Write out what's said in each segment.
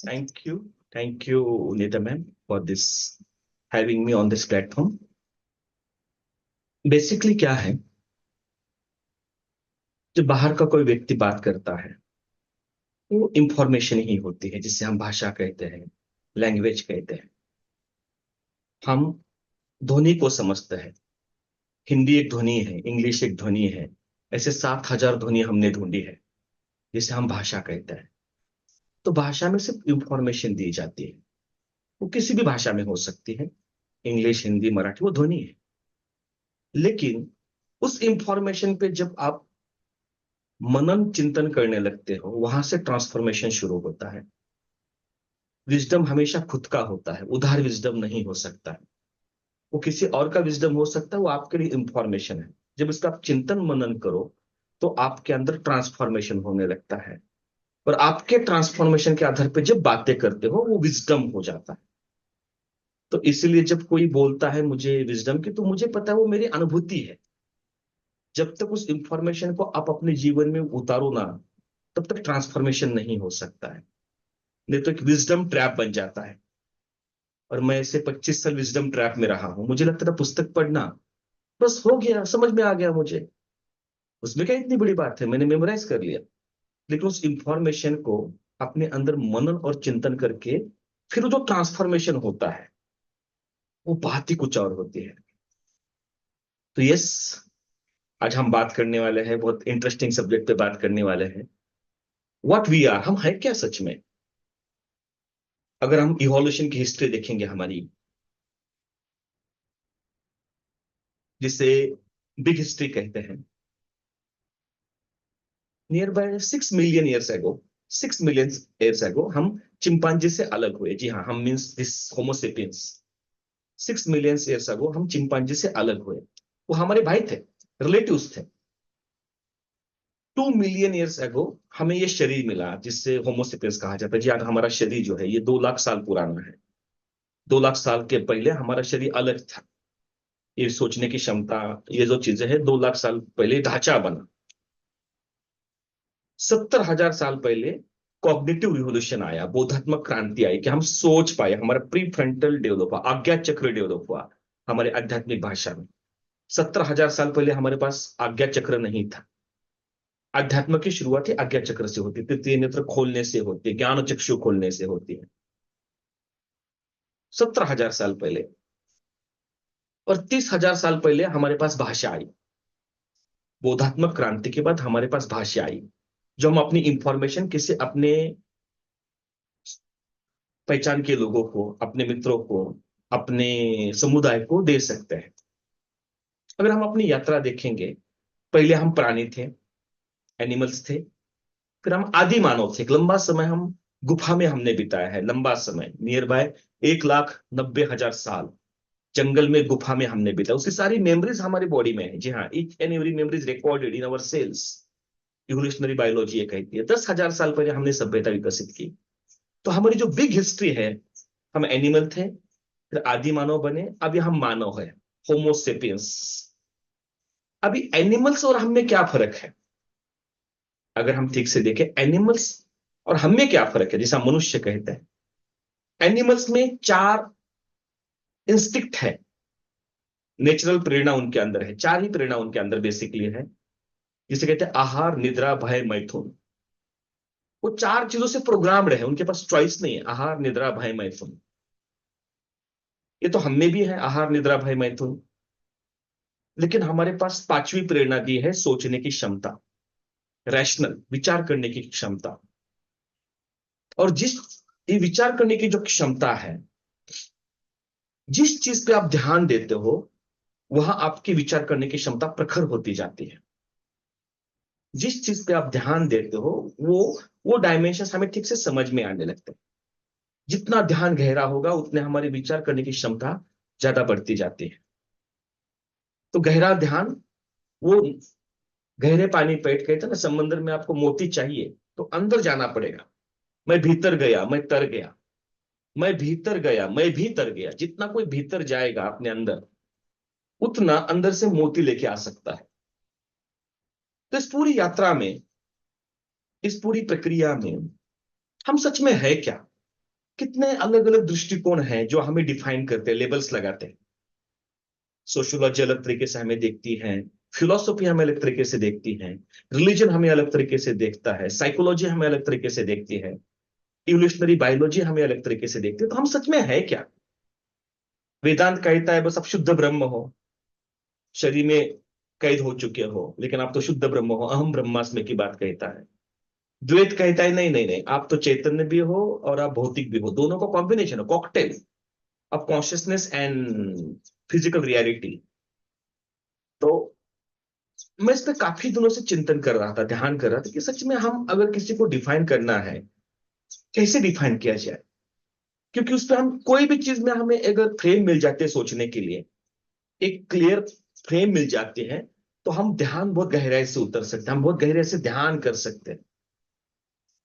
Thank you. Thank you, Nita ma'am, for this having me on this platform. Basically क्या है, जब बाहर का कोई व्यक्ति बात करता है वो इंफॉर्मेशन ही होती है, जिसे हम भाषा कहते हैं, लैंग्वेज कहते हैं। हम ध्वनि को समझते हैं। हिंदी एक ध्वनि है, इंग्लिश एक ध्वनि है। ऐसे 7,000 ध्वनि हमने ढूंढी है, जिसे हम भाषा कहते हैं। तो भाषा में सिर्फ इंफॉर्मेशन दी जाती है। वो किसी भी भाषा में हो सकती है, इंग्लिश, हिंदी, मराठी, वो ध्वनि है। लेकिन उस इंफॉर्मेशन पे जब आप मनन चिंतन करने लगते हो, वहां से ट्रांसफॉर्मेशन शुरू होता है। विजडम हमेशा खुद का होता है, उधार विजडम नहीं हो सकता है। वो किसी और का विजडम हो सकता है, वो आपके लिए इंफॉर्मेशन है। जब इसका आप चिंतन मनन करो तो आपके अंदर ट्रांसफॉर्मेशन होने लगता है। और आपके ट्रांसफॉर्मेशन के आधार पर जब बातें करते हो वो विजडम हो जाता है। तो इसीलिए जब कोई बोलता है मुझे विजडम की, तो मुझे पता है वो मेरी अनुभूति है। जब तक उस इंफॉर्मेशन को आप अपने जीवन में उतारो ना, तब तक ट्रांसफॉर्मेशन नहीं हो सकता है। नहीं तो एक विजडम ट्रैप बन जाता है। और मैं ऐसे 25 साल विजडम ट्रैप में रहा हूं। मुझे लगता था पुस्तक पढ़ना बस हो गया, समझ में आ गया मुझे, उसमें क्या इतनी बड़ी बात है, मैंने मेमोराइज कर लिया। लेकिन उस इंफॉर्मेशन को अपने अंदर मनन और चिंतन करके फिर जो ट्रांसफॉर्मेशन होता है, वो बात ही कुछ और होती है। तो यस, आज हम बात करने वाले हैं, बहुत इंटरेस्टिंग सब्जेक्ट पे बात करने वाले हैं। व्हाट वी आर, हम है क्या सच में। अगर हम इवोल्यूशन की हिस्ट्री देखेंगे हमारी, जिसे बिग हिस्ट्री कहते हैं, near by 6 million years ago, 6 million years ago हम चिंपांजी से अलग हुए। जी हाँ, हम means this Homo sapiens. 6 million years ago हम चिंपांजी से अलग हुए। वो हमारे भाई थे, रिलेटिव्स थे। 2 मिलियन ईयर्स एगो हमें ये शरीर मिला, जिससे होमोसेपियंस कहा जाता है। जी हाँ, हमारा शरीर जो है ये 2 लाख साल पुराना है। 2 लाख साल के पहले हमारा शरीर अलग था। ये सोचने की क्षमता, ये जो चीजें हैं, 2 लाख साल पहले ढांचा बना। 70,000 साल पहले कॉग्निटिव रिवोल्यूशन आया, बोधात्मक क्रांति आई कि हम सोच पाए। हमारा प्री फ्रंटल डेवलप हुआ, आज्ञा चक्र डेवलप हुआ हमारे आध्यात्मिक भाषा में। 70,000 साल पहले हमारे पास आज्ञा चक्र नहीं था। अध्यात्म की शुरुआत ही आज्ञा चक्र से होती है, तृतीय नेत्र खोलने से होती है, ज्ञान चक्षु खोलने से होती है। 70,000 साल पहले। और 30,000 साल पहले हमारे पास भाषा आई। बोधात्मक क्रांति के बाद हमारे पास भाषा आई, जो हम अपनी इंफॉर्मेशन किसी अपने पहचान के लोगों को, अपने मित्रों को, अपने समुदाय को दे सकते हैं। अगर हम अपनी यात्रा देखेंगे, पहले हम प्राणी थे, एनिमल्स थे। फिर हम आदि मानव थे। एक लंबा समय हम गुफा में हमने बिताया है, लंबा समय, नियर बाय 1,90,000 साल जंगल में, गुफा में हमने बिताया। उसकी सारी मेमोरीज हमारी बॉडी में है। जी हाँ, each and every memories recorded in our cells. Evolutionary biology ये कहती है। 10,000 साल पहले हमने सभ्यता विकसित की। तो हमारी जो बिग हिस्ट्री है, हम एनिमल थे, फिर आदि मानव बने, अभी हम मानव है, होमोसेपियंस। अभी एनिमल्स और हम में क्या फर्क है? अगर हम ठीक से देखें, एनिमल्स और हम में क्या फर्क है, जैसा मनुष्य कहते हैं। एनिमल्स में 4 इंस्टिक्ट है, नेचुरल प्रेरणा उनके अंदर है। 4 ही प्रेरणा उनके अंदर बेसिकली है, जिसे कहते हैं आहार, निद्रा, भय, मैथुन। वो 4 चीजों से प्रोग्राम्ड है, उनके पास चॉइस नहीं है। आहार, निद्रा, भय, मैथुन। ये तो हम में भी है, आहार, निद्रा, भय, मैथुन। लेकिन हमारे पास 5वीं प्रेरणा दी है, सोचने की क्षमता, रैशनल, विचार करने की क्षमता। और जिस ये विचार करने की जो क्षमता है, जिस चीज पे आप ध्यान देते हो, वहां आपकी विचार करने की क्षमता प्रखर होती जाती है। जिस चीज पे आप ध्यान देते हो, वो डायमेंशन हमें ठीक से समझ में आने लगते हैं। जितना ध्यान गहरा होगा, उतने हमारी विचार करने की क्षमता ज्यादा बढ़ती जाती है। तो गहरा ध्यान, वो गहरे पानी पेट, कहते हैं ना, समंदर में आपको मोती चाहिए तो अंदर जाना पड़ेगा। मैं भीतर गया, मैं तर गया। मैं भीतर गया, मैं भी तर गया। जितना कोई भीतर जाएगा अपने अंदर, उतना अंदर से मोती लेके आ सकता है। तो इस पूरी यात्रा में, इस पूरी प्रक्रिया में हम सच में है क्या? कितने अलग अलग दृष्टिकोण हैं जो हमें डिफाइन करते हैं, लेबल्स लगाते हैं। सोशियोलॉजी अलग तरीके से हमें देखती है, फिलोसॉफी हमें अलग तरीके से देखती है, रिलीजन हमें अलग तरीके से देखता है, साइकोलॉजी हमें अलग तरीके से देखती है, इवोल्यूशनरी बायोलॉजी हमें अलग तरीके से देखती है। तो हम सच में है क्या? वेदांत कहता है बस आप शुद्ध ब्रह्म हो, शरीर में कैद हो चुके हो, लेकिन आप तो शुद्ध ब्रह्म हो, अहम ब्रह्मास्मि की बात कहता है। द्वैत कहता है नहीं नहीं नहीं, आप तो चैतन्य भी हो और आप भौतिक भी हो, दोनों का कॉम्बिनेशन है, cocktail of consciousness and physical reality. तो मैं इस पे काफी दिनों से चिंतन कर रहा था, ध्यान कर रहा था कि सच में हम अगर किसी को डिफाइन करना है, कैसे डिफाइन किया जाए? क्योंकि उस पर हम कोई भी चीज में हमें अगर फ्रेम मिल जाते हैं सोचने के लिए, एक क्लियर फ्रेम मिल जाते हैं, तो हम ध्यान बहुत गहराई से उतर सकते हैं, हम बहुत गहराई से ध्यान कर सकते हैं।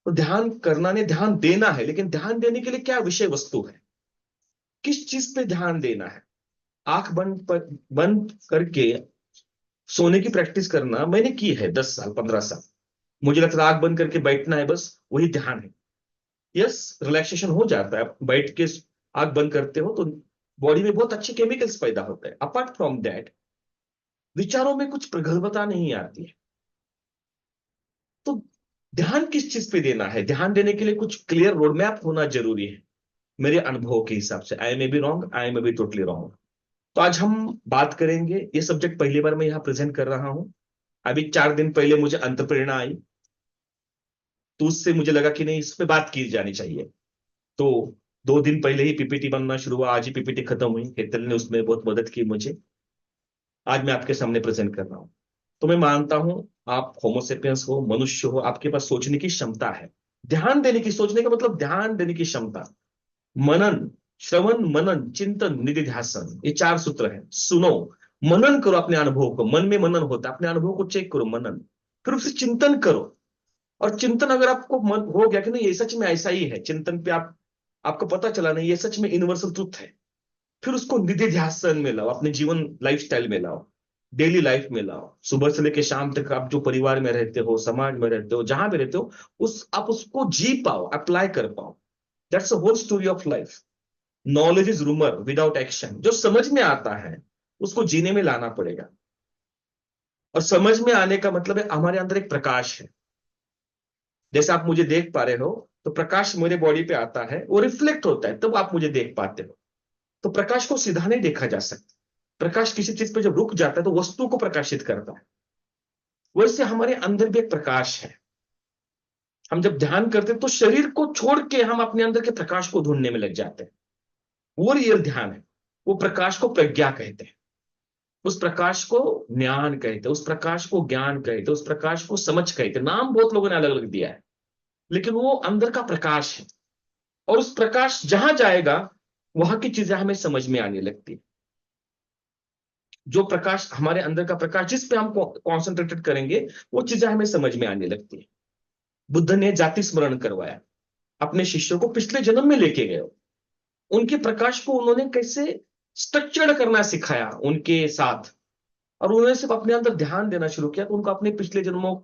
तो ध्यान करना ने ध्यान देना है, लेकिन ध्यान देने के लिए क्या विषय वस्तु है, किस चीज पे ध्यान देना है? आंख बंद करके सोने की प्रैक्टिस करना मैंने की है 10 साल 15 साल। मुझे लगता है आंख बंद करके बैठना है, बस वही ध्यान है। यस, रिलैक्सेशन हो जाता है, आप बैठ के आंख बंद करते हो तो बॉडी में बहुत अच्छे केमिकल्स पैदा होते हैं। अपार्ट फ्रॉम दैट, विचारों में कुछ प्रगल्भता नहीं आती है। तो ध्यान किस चीज पे देना है? ध्यान देने के लिए कुछ क्लियर रोड मैप होना जरूरी है, मेरे अनुभव के हिसाब से। I may be wrong, I may be totally wrong. तो आज हम बात करेंगे, ये सब्जेक्ट पहली बार मैं यहाँ प्रेजेंट कर रहा हूँ। अभी 4 दिन पहले मुझे अंतप्रेरणा आई, तो उससे मुझे लगा कि नहीं, इस पे बात की जानी चाहिए। तो 2 दिन पहले ही पीपीटी बनना शुरू हुआ, आज ही पीपीटी खत्म हुई, हेतल ने उसमें बहुत मदद की मुझे। आज मैं आपके सामने प्रेजेंट कर रहा हूँ। तो मैं मानता हूं आप होमोसेपियंस हो, मनुष्य हो, आपके पास सोचने की क्षमता है। ध्यान देने की, सोचने का मतलब ध्यान देने की क्षमता। मनन, श्रवण मनन चिंतन निधिध्यासन, ये 4 सूत्र हैं। सुनो, मनन करो अपने अनुभव को, मन में मनन होता है, अपने अनुभव को चेक करो, मनन। फिर उससे चिंतन करो। और चिंतन अगर आपको मन हो गया कि नहीं ये सच में ऐसा ही है, चिंतन पे आपको पता चला नहीं ये सच में यूनिवर्सल ट्रुथ है, फिर उसको निधि ध्यासन में लाओ, अपने जीवन लाइफस्टाइल में लाओ, डेली लाइफ में लाओ। सुबह से लेकर शाम तक आप जो परिवार में रहते हो, समाज में रहते हो, जहां भी रहते हो, आप उसको जी पाओ, अप्लाई कर पाओ। That's whole story of life. Knowledge is rumour without action. जो समझ में आता है उसको जीने में लाना पड़ेगा। और समझ में आने का मतलब है हमारे अंदर एक प्रकाश है। जैसे आप मुझे देख पा रहे हो, तो प्रकाश मेरे बॉडी पे आता है, वो रिफ्लेक्ट होता है, तब आप मुझे देख पाते हो। तो प्रकाश को सीधा नहीं देखा जा सकता। प्रकाश किसी चीज पे जब रुक जाता है तो वस्तु को प्रकाशित करता है। वैसे हमारे अंदर भी एक प्रकाश है। हम जब ध्यान करते हैं तो शरीर को छोड़ के हम अपने अंदर के प्रकाश को ढूंढने में लग जाते हैं। वो रियल ध्यान है। वो प्रकाश को प्रज्ञा कहते हैं, उस प्रकाश को ज्ञान कहते हैं, उस प्रकाश को ज्ञान कहते हैं, उस प्रकाश को समझ कहते हैं। नाम बहुत लोगों ने अलग अलग दिया है, लेकिन वो अंदर का प्रकाश है। और उस प्रकाश जहां जाएगा, वहां की चीजें हमें समझ में आने लगती है। जो प्रकाश हमारे अंदर का प्रकाश, जिस पे हम कॉन्सेंट्रेटेड करेंगे, वो चीजें हमें समझ में आने लगती है। बुद्ध ने जाति स्मरण करवाया, अपने शिष्यों को पिछले जन्म में लेके गए। उनके प्रकाश को उन्होंने कैसे स्ट्रक्चर्ड करना सिखाया उनके साथ। और उन्होंने सिर्फ अपने अंदर ध्यान देना शुरू किया तो उनको अपने पिछले जन्मों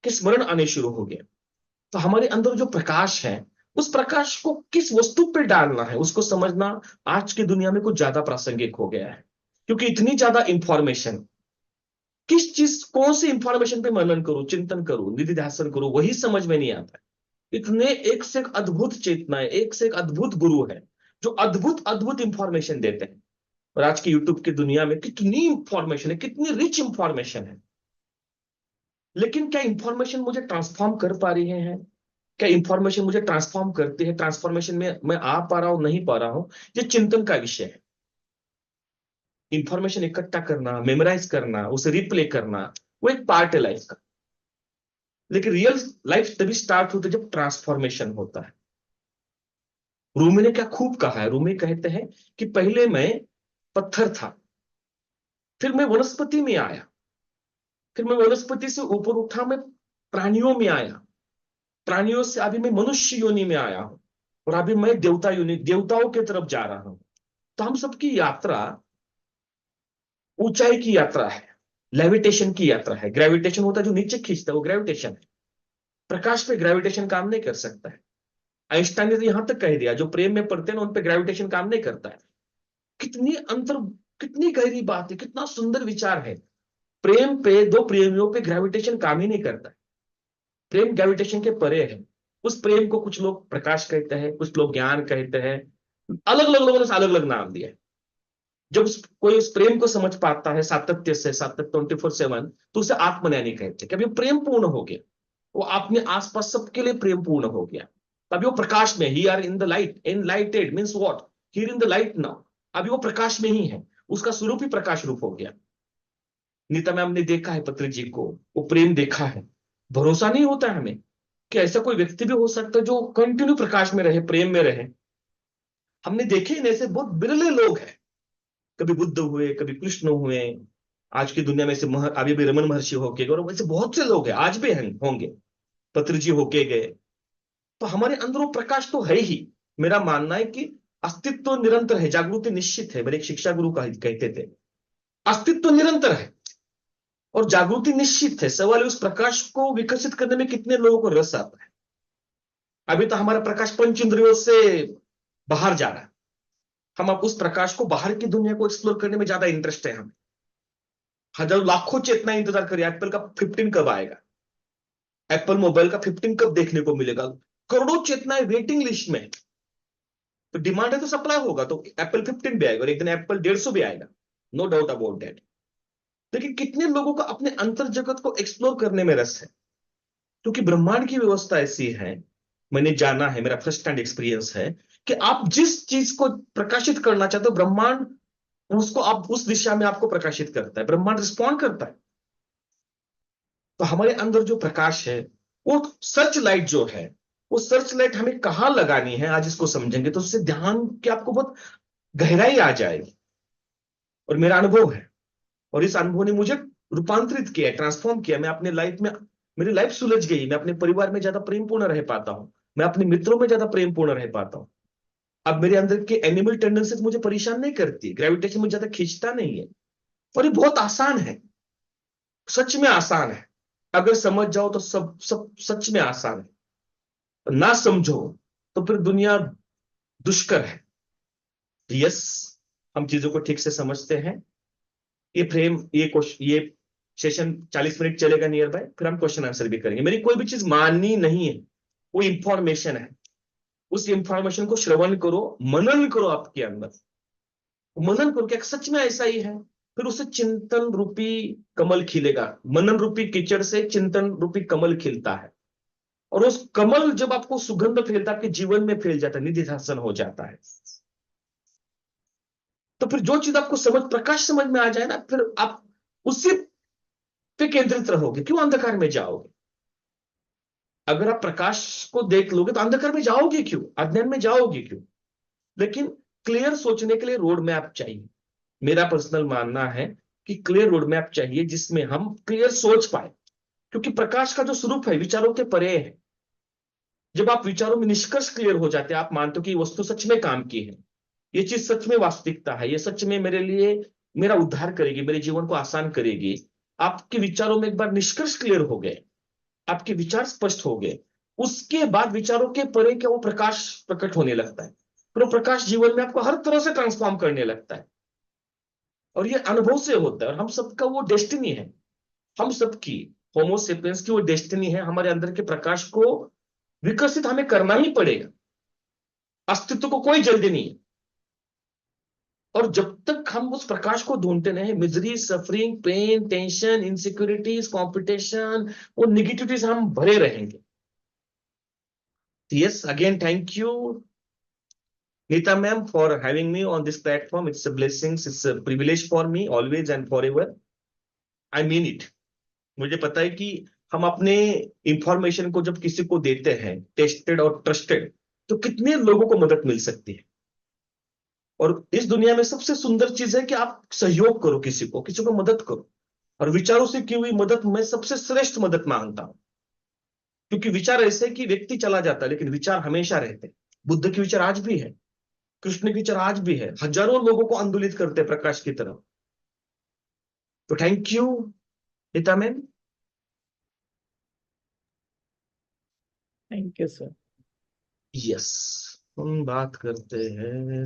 के स्मरण आने शुरू हो गए। तो हमारे अंदर जो प्रकाश है, उस प्रकाश को किस वस्तु पे डालना है, उसको समझना आज की दुनिया में कुछ ज्यादा प्रासंगिक हो गया है। क्योंकि इतनी ज्यादा इंफॉर्मेशन, किस चीज, कौन सी इंफॉर्मेशन पे मनन करूं, चिंतन करूं, निधि ध्यासन करूं, वही समझ में नहीं आता है। इतने एक से एक अद्भुत चेतनाएं, एक से एक अद्भुत गुरु है, जो अद्भुत अद्भुत इंफॉर्मेशन देते हैं। और आज की यूट्यूब की दुनिया में कितनी इंफॉर्मेशन है, कितनी रिच इंफॉर्मेशन है। लेकिन क्या इंफॉर्मेशन मुझे ट्रांसफॉर्म कर पा रही है? क्या इंफॉर्मेशन मुझे ट्रांसफॉर्म करती है? ट्रांसफॉर्मेशन में मैं आ पा रहा हूं, नहीं पा रहा हूं, ये चिंतन का विषय है। इंफॉर्मेशन इकट्ठा करना, मेमोराइज करना, उसे रिप्ले करना, वो एक पार्ट है लाइफ का। लेकिन रियल लाइफ तभी स्टार्ट होती है जब ट्रांसफॉर्मेशन होता है। रूमी ने क्या खूब कहा है, रूमी कहते हैं कि पहले मैं पत्थर था, फिर मैं वनस्पति में आया, फिर मैं वनस्पति से ऊपर उठा, मैं प्राणियों में आया, प्राणियों से अभी मैं मनुष्य योनि में आया हूं, और अभी मैं देवता योनि, देवताओं की तरफ जा रहा हूं। तो हम सबकी यात्रा ऊंचाई की यात्रा है, लेविटेशन की यात्रा है। ग्रेविटेशन होता है जो नीचे खींचता है, वो ग्रेविटेशन है। प्रकाश पे ग्रेविटेशन काम नहीं कर सकता है। आइंस्टाइन ने तो यहां तक कह दिया, जो प्रेम में पड़ते हैं ना उन पे ग्रेविटेशन काम नहीं करता है। कितनी अंतर, कितनी गहरी बात है, कितना सुंदर विचार है। प्रेम पे, दो प्रेमियों पे ग्रेविटेशन काम ही नहीं करता है। प्रेम ग्रेविटेशन के परे है। उस प्रेम को कुछ लोग प्रकाश कहते हैं, कुछ लोग ज्ञान कहते हैं, अलग अलग लोगों ने अलग अलग नाम दिया है। जब कोई उस प्रेम को समझ पाता है सातत्य से, सातत्य 24/7, तो उसे आत्मज्ञानी कहते हैं। कभी वो प्रेम पूर्ण हो गया, वो अपने आसपास सबके लिए प्रेम पूर्ण हो गया, तभी वो प्रकाश में, he are in the light, enlightened means what, here in the light now. अभी वो प्रकाश में ही है, उसका स्वरूप ही प्रकाश रूप हो गया। नीता मैम ने देखा है पत्री जी को, वो प्रेम देखा है। भरोसा नहीं होता है हमें कि ऐसा कोई व्यक्ति भी हो सकता है जो कंटिन्यू प्रकाश में रहे, प्रेम में रहे। हमने देखे इन ऐसे बहुत बिरले लोग हैं। कभी बुद्ध हुए, कभी कृष्ण हुए, आज की दुनिया में से अभी भी रमन महर्षि होके गए, और वैसे बहुत से लोग हैं, आज भी हैं, होंगे, पत्र जी होके गए। तो हमारे अंदर वो प्रकाश तो है ही। मेरा मानना है कि अस्तित्व निरंतर है, जागृति निश्चित है। मेरे एक शिक्षा गुरु कहते थे, अस्तित्व निरंतर है और जागृति निश्चित है। सवाल है उस प्रकाश को विकसित करने में कितने लोगों को रस आता है। अभी तो हमारा प्रकाश पंच इंद्रियों से बाहर जा रहा है। हम अब उस प्रकाश को, बाहर की दुनिया को एक्सप्लोर करने में ज्यादा इंटरेस्ट है हमें। हजारों लाखों चेतना इंतजार करिए, एप्पल का 15 कब आएगा, एप्पल मोबाइल का 15 कब देखने को मिलेगा। करोड़ों चेतनाएं वेटिंग लिस्ट में। तो डिमांड है तो सप्लाई होगा, तो एप्पल 15 भी आएगा और एक दिन एप्पल 150 भी आएगा, नो डाउट अबाउट दैट। लेकिन कितने लोगों को अपने अंतर जगत को एक्सप्लोर करने में रस है, क्योंकि ब्रह्मांड की व्यवस्था ऐसी है, मैंने जाना है, मेरा फर्स्ट हैंड एक्सपीरियंस है, कि आप जिस चीज को प्रकाशित करना चाहते हो, ब्रह्मांड उसको आप उस दिशा में आपको प्रकाशित करता है, ब्रह्मांड रिस्पॉन्ड करता है। तो हमारे अंदर जो प्रकाश है, वो सर्च लाइट जो है, वो सर्च लाइट हमें कहाँ लगानी है, आज इसको समझेंगे तो उससे ध्यान की आपको बहुत गहराई आ जाएगी। और मेरा अनुभव है, और इस अनुभव ने मुझे रूपांतरित किया, ट्रांसफॉर्म किया। मैं अपने लाइफ में, मेरी लाइफ सुलझ गई, मैं अपने परिवार में ज्यादा प्रेमपूर्ण रह पाता हूं, मैं अपने मित्रों में ज्यादा प्रेमपूर्ण रह पाता हूं। अब मेरे अंदर के एनिमल टेंडेंसीज मुझे परेशान नहीं करती, ग्रेविटेशन मुझे ज्यादा खींचता नहीं है। और ये बहुत आसान है, सच में आसान है। अगर समझ जाओ तो सब सब सच में आसान है, ना समझो तो फिर दुनिया दुष्कर है। यस, हम चीजों को ठीक से समझते हैं। ये फ्रेम, ये क्वेश्चन, ये सेशन 40 मिनट चलेगा नियर बाय, फिर हम क्वेश्चन आंसर भी करेंगे। मेरी कोई भी चीज माननी नहीं है, वो इंफॉर्मेशन है। उस इंफॉर्मेशन को श्रवण करो, मनन करो आपके अंदर, मनन करो क्या सच में ऐसा ही है। फिर उससे चिंतन रूपी कमल खिलेगा। मनन रूपी कीचड़ से चिंतन रूपी कमल खिलता है, और उस कमल जब आपको सुगंध फैलता है, आपके जीवन में फैल जाता है, निधि शासन हो जाता है। तो फिर जो चीज आपको समझ, प्रकाश समझ में आ जाए ना, फिर आप उसी पे केंद्रित रहोगे, क्यों अंधकार में जाओगे। अगर आप प्रकाश को देख लोगे तो अंधकार में जाओगे क्यों, अज्ञान में जाओगे क्यों। लेकिन क्लियर सोचने के लिए रोड मैप चाहिए। मेरा पर्सनल मानना है कि क्लियर रोड मैप चाहिए, जिसमें हम क्लियर सोच पाए। क्योंकि प्रकाश का जो स्वरूप है विचारों के परे है। जब आप विचारों में निष्कर्ष क्लियर हो जाते हैं, आप मानते हो कि ये वस्तु सच में काम की है, ये चीज सच में वास्तविकता है, ये सच में मेरे लिए, मेरा उद्धार करेगी, मेरे जीवन को आसान करेगी। आपके विचारों में एक बार निष्कर्ष क्लियर हो गए, आपके विचार स्पष्ट हो गए, उसके बाद विचारों के परे क्या वो प्रकाश प्रकट होने लगता है। फिर वो प्रकाश जीवन में आपको हर तरह से ट्रांसफॉर्म करने लगता है। और ये अनुभव से होता है, और हम सबका वो डेस्टिनी है, हम सबकी, होमो सेपियंस की वो डेस्टिनी है। हमारे अंदर के प्रकाश को विकसित हमें करना ही पड़ेगा। अस्तित्व को कोई जल्दी नहीं है। और जब तक हम उस प्रकाश को ढूंढते रहे, misery, suffering, pain, tension, insecurities, competition, वो निगेटिविटीज हम भरे रहेंगे। Yes, again thank you Neeta ma'am for having me on this platform. It's a blessing, it's a privilege for me always and forever. I mean it. मुझे पता है कि हम अपने इंफॉर्मेशन को जब किसी को देते हैं, टेस्टेड और ट्रस्टेड, तो कितने लोगों को मदद मिल सकती है। और इस दुनिया में सबसे सुंदर चीज है कि आप सहयोग करो, किसी को मदद करो। और विचारों से की हुई मदद मैं सबसे श्रेष्ठ मदद मानता हूं। क्योंकि विचार ऐसे कि व्यक्ति चला जाता है, लेकिन विचार हमेशा रहते हैं। बुद्ध के विचार आज भी है, कृष्ण के विचार आज भी है, हजारों लोगों को आंदोलित करते हैं प्रकाश की तरफ। तो thank you Neeta ma'am. Thank you sir. Yes, हम बात करते हैं।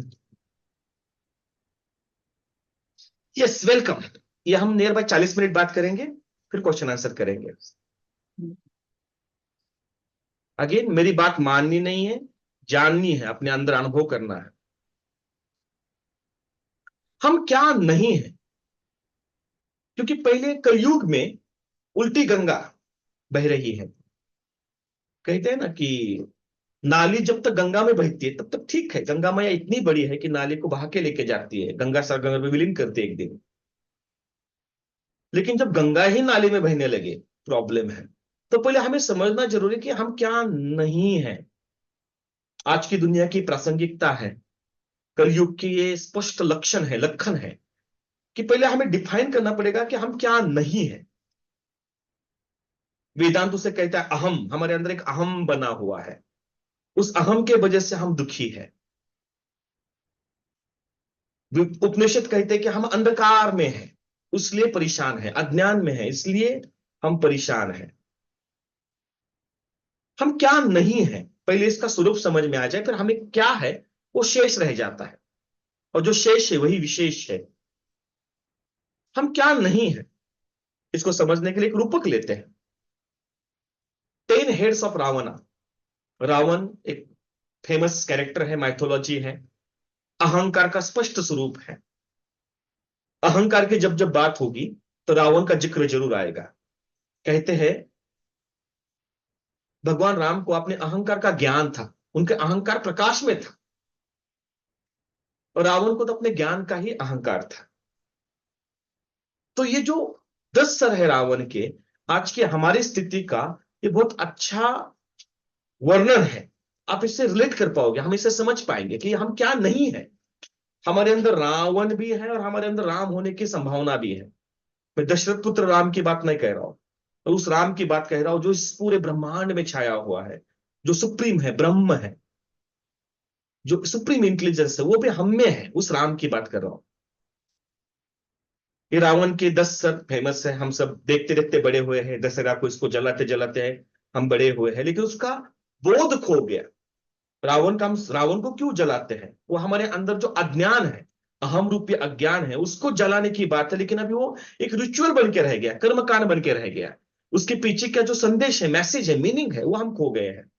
Yes, welcome. ये हम नियर बाय 40 मिनट बात करेंगे, फिर क्वेश्चन आंसर करेंगे। अगेन मेरी बात माननी नहीं है, जाननी है, अपने अंदर अनुभव करना है। हम क्या नहीं है, क्योंकि पहले कलयुग में उल्टी गंगा बह रही है। कहते हैं ना कि नाली जब तक गंगा में बहती है तब तक ठीक है, गंगा मैया इतनी बड़ी है कि नाली को बहा के लेके जाती है, गंगा सागर में विलीन करती है एक दिन। लेकिन जब गंगा ही नाली में बहने लगे, प्रॉब्लम है। तो पहले हमें समझना जरूरी है कि हम क्या नहीं है। आज की दुनिया की प्रासंगिकता है, कलयुग की ये स्पष्ट लक्षण है, लक्षण है कि पहले हमें डिफाइन करना पड़ेगा कि हम क्या नहीं है। वेदांत उसे कहता है अहम, हमारे अंदर एक अहम बना हुआ है, उस अहम के वजह से हम दुखी है। उपनिषद कहते हैं कि हम अंधकार में हैं, इसलिए परेशान है, अज्ञान में है इसलिए हम परेशान हैं। हम क्या नहीं है, पहले इसका स्वरूप समझ में आ जाए, फिर हमें क्या है वो शेष रह जाता है, और जो शेष है वही विशेष है। हम क्या नहीं है, इसको समझने के लिए एक रूपक लेते हैं। 10 हेड्स ऑफ रावण। रावण एक फेमस कैरेक्टर है, माइथोलॉजी है, अहंकार का स्पष्ट स्वरूप है। अहंकार की जब जब बात होगी तो रावण का जिक्र जरूर आएगा। कहते हैं भगवान राम को अपने अहंकार का ज्ञान था, उनके अहंकार प्रकाश में था, और रावण को तो अपने ज्ञान का ही अहंकार था। तो ये जो 10 सर है रावण के, आज की हमारी स्थिति का ये बहुत अच्छा वर्णन है। आप इससे रिलेट कर पाओगे, हम इसे समझ पाएंगे कि हम क्या नहीं है। हमारे अंदर रावण भी है और हमारे अंदर राम होने की संभावना भी है। मैं दशरथ पुत्र राम की बात नहीं कह रहा हूं, तो उस राम की बात कह रहा हूं जो इस पूरे ब्रह्मांड में छाया हुआ है, जो सुप्रीम है, ब्रह्म है, जो सुप्रीम इंटेलिजेंस है, वो भी हम में है। उस राम की बात कर रहा हूं। ये रावण के 10 सर फेमस है, हम सब देखते देखते बड़े हुए हैं, दशहरा को इसको जलाते जलाते हैं हम बड़े हुए हैं, लेकिन उसका बोध खो गया। रावण का, हम रावण को क्यों जलाते हैं? वो हमारे अंदर जो अज्ञान है, अहम रूपी अज्ञान है, उसको जलाने की बात है। लेकिन अभी वो एक रिचुअल बन के रह गया, कर्मकांड बन के रह गया। उसके पीछे का जो संदेश है, मैसेज है, मीनिंग है, वो हम खो गए हैं।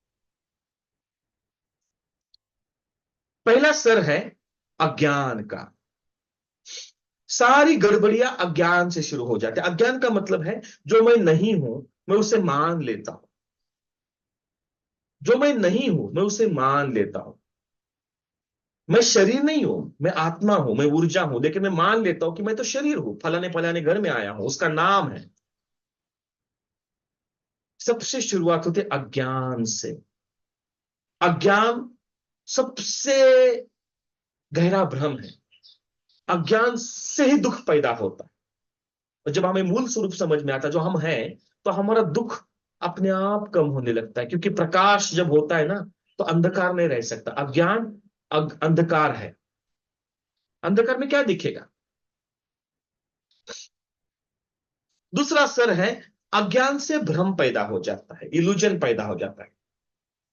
पहला सर है अज्ञान का। सारी गड़बड़ियां अज्ञान से शुरू हो जाती है। अज्ञान का मतलब है जो मैं नहीं हूं मैं उसे मान लेता हूं, जो मैं नहीं हूं मैं उसे मान लेता हूं। मैं शरीर नहीं हूं, मैं आत्मा हूं, मैं ऊर्जा हूं, लेकिन मैं मान लेता हूं कि मैं तो शरीर हूं, फलाने फलाने घर में आया हूं, उसका नाम है। सबसे शुरुआत होती है अज्ञान से। अज्ञान सबसे गहरा भ्रम है। अज्ञान से ही दुख पैदा होता है। और जब हमें मूल स्वरूप समझ में आता है जो हम हैं, तो हमारा दुख अपने आप कम होने लगता है, क्योंकि प्रकाश जब होता है ना, तो अंधकार नहीं रह सकता। अज्ञान अंधकार है। अंधकार में क्या दिखेगा? दूसरा स्तर है अज्ञान से भ्रम पैदा हो जाता है, इल्यूजन पैदा हो जाता है।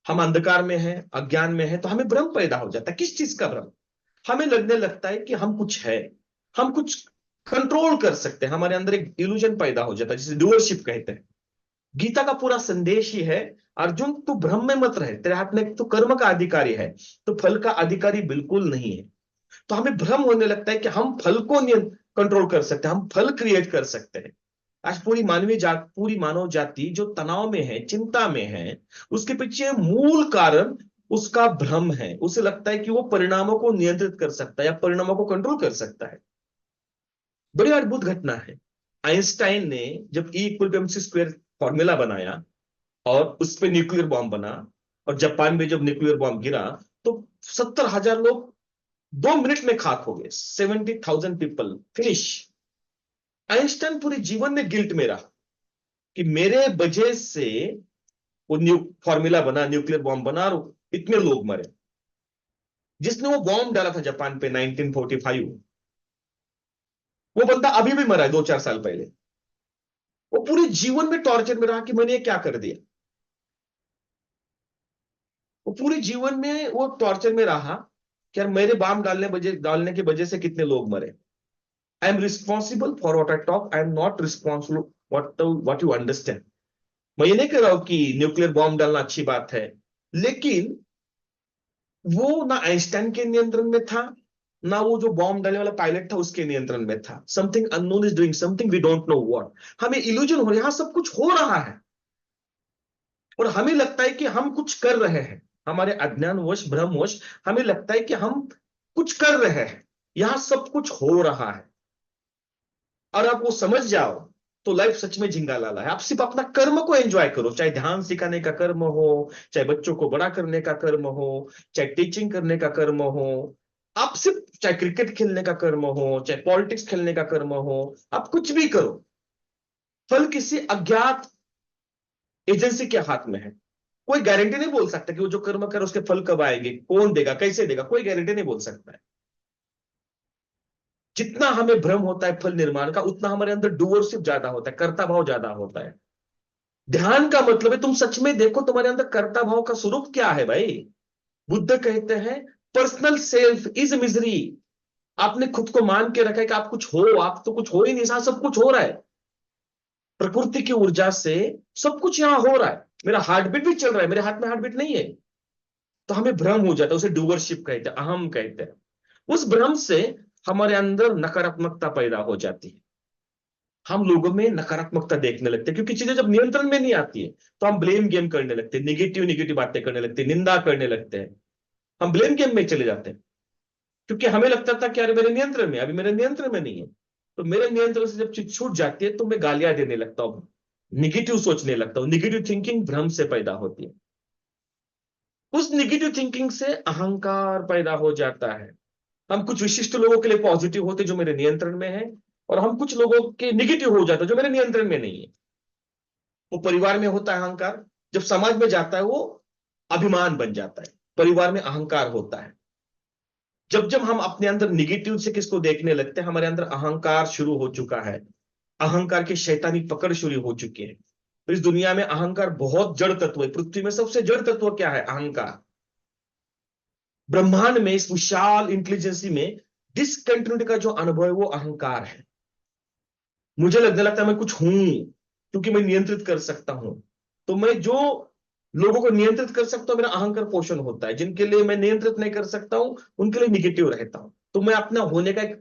हम अंधकार में हैं, अज्ञान में हैं, तो हमें भ्रम पैदा हो जाता है। किस चीज का भ्रम? हमें लगने लगता है कि हम कुछ है, हम कुछ कंट्रोल कर सकते हैं। हमारे अंदर एक इल्यूजन पैदा हो जाता है, जिसे डुअरशिप कहते हैं। गीता का पूरा संदेश ही है, अर्जुन तू भ्रम में मत रहे, तेरे हाथ में तो कर्म का अधिकारी है, तो फल का अधिकारी बिल्कुल नहीं है। तो हमें भ्रम होने लगता है कि हम फल को कंट्रोल कर सकते हैं, हम फल क्रिएट कर सकते हैं। आज पूरी मानवीय जात, पूरी मानव जाति जो तनाव में है, चिंता में है, उसके पीछे मूल कारण उसका भ्रम है। उसे लगता है कि वो परिणामों को नियंत्रित कर सकता है या परिणामों को कंट्रोल कर सकता है। बड़ी अद्भुत घटना है। आइंस्टाइन ने जब E=mc² फॉर्मूला बनाया और उस पर न्यूक्लियर बॉम्ब बना, और जापान में जब न्यूक्लियर बॉम्ब गिरा, तो 70,000 लोग 2 मिनट में खाक हो गए। 70,000 पीपल फिनिश। आइंस्टाइन पूरे जीवन में गिल्ट में रहा कि मेरे वजह से वो फॉर्मूला बना, न्यूक्लियर बॉम्ब बना, और इतने लोग मरे। जिसने वो बॉम्ब डाला था जापान पे 1945, वो बंदा अभी भी मरा है 2-4 साल पहले। वो पूरे जीवन में टॉर्चर में रहा कि मैंने ये क्या कर दिया। वो पूरे जीवन में वो टॉर्चर में रहा कि यार मेरे बाम डालने की वजह से कितने लोग मरे। I am responsible for what I talk, I am not responsible what you understand. मैं ये नहीं कह रहा हूं कि न्यूक्लियर बॉम्ब डालना अच्छी बात है, लेकिन वो ना आइंस्टाइन के नियंत्रण में था, ना वो जो बॉम्ब डालने वाला पायलट था उसके नियंत्रण में था। Something unknown is doing something, we don't know what. हमें इल्यूजन हो रहा है यहां सब कुछ हो रहा है, और हमें लगता है कि हम कुछ कर रहे हैं। हमारे अज्ञानवश, भ्रमवश हमें लगता है कि हम कुछ कर रहे हैं, यहां सब कुछ हो रहा है। और आप वो समझ जाओ तो लाइफ सच में झिंगा लाला है। आप सिर्फ अपना कर्म को एंजॉय करो, चाहे ध्यान सिखाने का कर्म हो, चाहे बच्चों को बड़ा करने का कर्म हो, चाहे टीचिंग करने का कर्म हो, आप सिर्फ चाहे क्रिकेट खेलने का कर्म हो, चाहे पॉलिटिक्स खेलने का कर्म हो, आप कुछ भी करो, फल किसी अज्ञात एजेंसी के हाथ में है। कोई गारंटी नहीं बोल सकता कि वो जो कर्म कर उसके फल कब आएंगे, कौन देगा, कैसे देगा, कोई गारंटी नहीं बोल सकता है। जितना हमें भ्रम होता है फल निर्माण का, उतना हमारे अंदर डूअरशिप ज्यादा होता है, कर्ता भाव ज्यादा होता है। ध्यान का मतलब है तुम सच में देखो तुम्हारे अंदर कर्ता भाव का स्वरूप क्या है भाई। बुद्ध कहते हैं पर्सनल सेल्फ इज मिजरी। आपने खुद को मान के रखा है कि आप कुछ हो, आप तो कुछ हो ही नहीं, यहां सब कुछ हो रहा है। प्रकृति की ऊर्जा से सब कुछ यहां हो रहा है, मेरा हार्ट बीट भी चल रहा है, मेरे हाथ में हार्ट बीट नहीं है। तो हमें भ्रम हो जाता है, उसे डूअरशिप कहते हैं, अहम कहते हैं। उस भ्रम से हमारे अंदर नकारात्मकता पैदा हो जाती है। हम लोगों में नकारात्मकता देखने लगते हैं, क्योंकि चीजें जब नियंत्रण में नहीं आती है तो हम ब्लेम गेम करने लगते हैं, निगेटिव निगेटिव बातें करने लगते हैं, निंदा करने लगते हैं। हम ब्लेम गेम में चले जाते हैं, क्योंकि हमें लगता था कि अरे मेरे नियंत्रण में, अभी मेरे नियंत्रण में नहीं है। तो मेरे नियंत्रण से जब चीज छूट जाती है तो मैं गालियां देने लगता हूं, निगेटिव सोचने लगता हूं। निगेटिव थिंकिंग भ्रम से पैदा होती है। उस निगेटिव थिंकिंग से अहंकार पैदा हो जाता है। हम कुछ विशिष्ट लोगों के लिए पॉजिटिव होते जो मेरे नियंत्रण में है, और हम कुछ लोगों के निगेटिव हो जाते जो मेरे नियंत्रण में नहीं है। वो परिवार में होता है अहंकार, जब समाज में जाता है वो अभिमान बन जाता है। परिवार में अहंकार होता है। जब जब हम अपने अंदर निगेटिव से किसको देखने लगते हैं, हमारे अंदर अहंकार शुरू हो चुका है। अहंकार की शैतानी पकड़ शुरू हो चुकी है। तो इस दुनिया में अहंकार बहुत जड़ तत्व है। पृथ्वी में सबसे जड़ तत्व क्या है? अहंकार। ब्रह्मांड में, इस विशाल इंटेलिजेंसी में डिसकंटिन्यूटी का जो अनुभव है वो अहंकार है। मुझे लगने लगता है मैं कुछ हूं, क्योंकि मैं नियंत्रित कर सकता हूं। तो मैं जो लोगों को नियंत्रित कर सकता हूं, मेरा अहंकार पोषण होता है। जिनके लिए मैं नियंत्रित नहीं कर सकता हूं, उनके लिए निगेटिव रहता हूं। तो मैं अपना होने का एक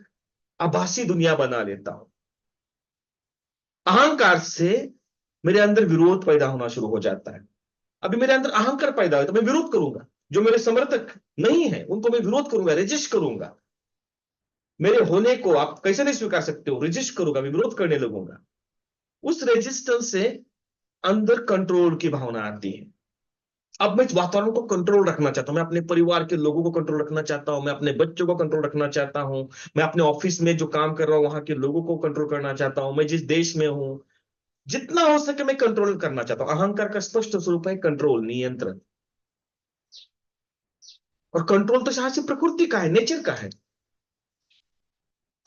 आभासी दुनिया बना लेता हूं। अहंकार से मेरे अंदर विरोध पैदा होना शुरू हो जाता है। अभी मेरे अंदर अहंकार पैदा हो तो मैं विरोध करूंगा। जो मेरे समर्थक नहीं है उनको मैं विरोध करूंगा, रेजिस्ट करूंगा। मेरे होने को आप कैसे नहीं स्वीकार सकते हो, रेजिस्ट करूंगा, मैं विरोध करने लगूंगा। उस रेजिस्टेंस से अंदर कंट्रोल की भावना आती है। अब मैं इस वातावरण को कंट्रोल रखना चाहता हूं, मैं अपने परिवार के लोगों को कंट्रोल रखना चाहता हूं, मैं अपने बच्चों को कंट्रोल रखना चाहता हूं, मैं अपने ऑफिस में जो काम कर रहा हूं वहां के लोगों को कंट्रोल करना चाहता हूं, मैं जिस देश में हूं जितना हो सके मैं कंट्रोल करना चाहता हूं। अहंकार का स्पष्ट स्वरूप है कंट्रोल, नियंत्रण। और कंट्रोल तो शायद से प्रकृति का है, नेचर का है।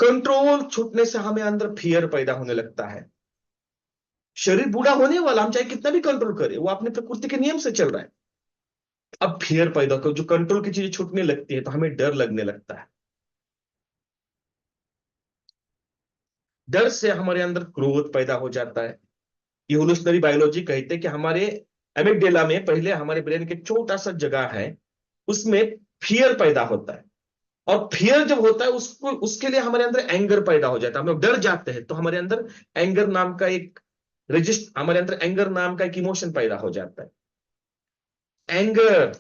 कंट्रोल छूटने से हमें अंदर फियर पैदा होने लगता है। शरीर बूढ़ा होने वाला, हम चाहे कितना भी कंट्रोल करें, वो अपने प्रकृति के नियम से चल रहा है। अब फियर पैदा कर, जो कंट्रोल की चीजें छूटने लगती है तो हमें डर लगने लगता है। डर से हमारे अंदर क्रोध पैदा हो जाता है। इवोल्यूशनरी बायोलॉजी कहते हैं कि हमारे एमिगडेला में, पहले हमारे ब्रेन के छोटा सा जगह है, उसमें फियर पैदा होता है। और फियर जब होता है उसको, उसके लिए हमारे अंदर एंगर पैदा हो जाता है। हम लोग डर जाते हैं तो हमारे अंदर एंगर नाम का एक रजिस्ट हमारे अंदर एंगर नाम का एक इमोशन पैदा हो जाता है। एंगर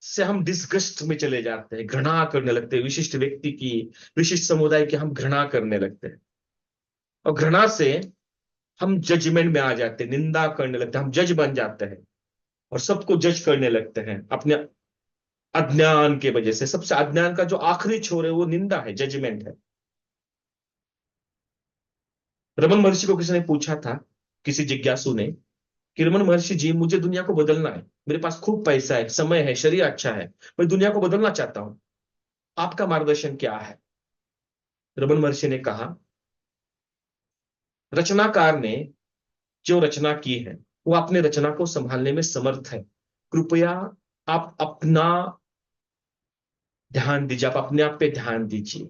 से हम डिस्गस्ट में चले जाते हैं, घृणा करने लगते हैं विशिष्ट व्यक्ति की, विशिष्ट समुदाय की हम घृणा करने लगते हैं। और घृणा से हम जजमेंट में आ जाते हैं, निंदा करने लगते हैं, हम जज बन जाते हैं और सबको जज करने लगते हैं अपने अज्ञान के वजह से। सबसे अज्ञान का जो आखिरी छोर है वो निंदा है, जजमेंट है। रमन महर्षि को किसी ने पूछा था, किसी जिज्ञासु ने, कि रमन महर्षि जी मुझे दुनिया को बदलना है, मेरे पास खूब पैसा है, समय है, शरीर अच्छा है, मैं दुनिया को बदलना चाहता हूं, आपका मार्गदर्शन क्या है? रमन महर्षि ने कहा, रचनाकार ने जो रचना की है वो अपने रचना को संभालने में समर्थ है। कृपया आप अपना ध्यान दीजिए, आप अपने आप पे ध्यान दीजिए।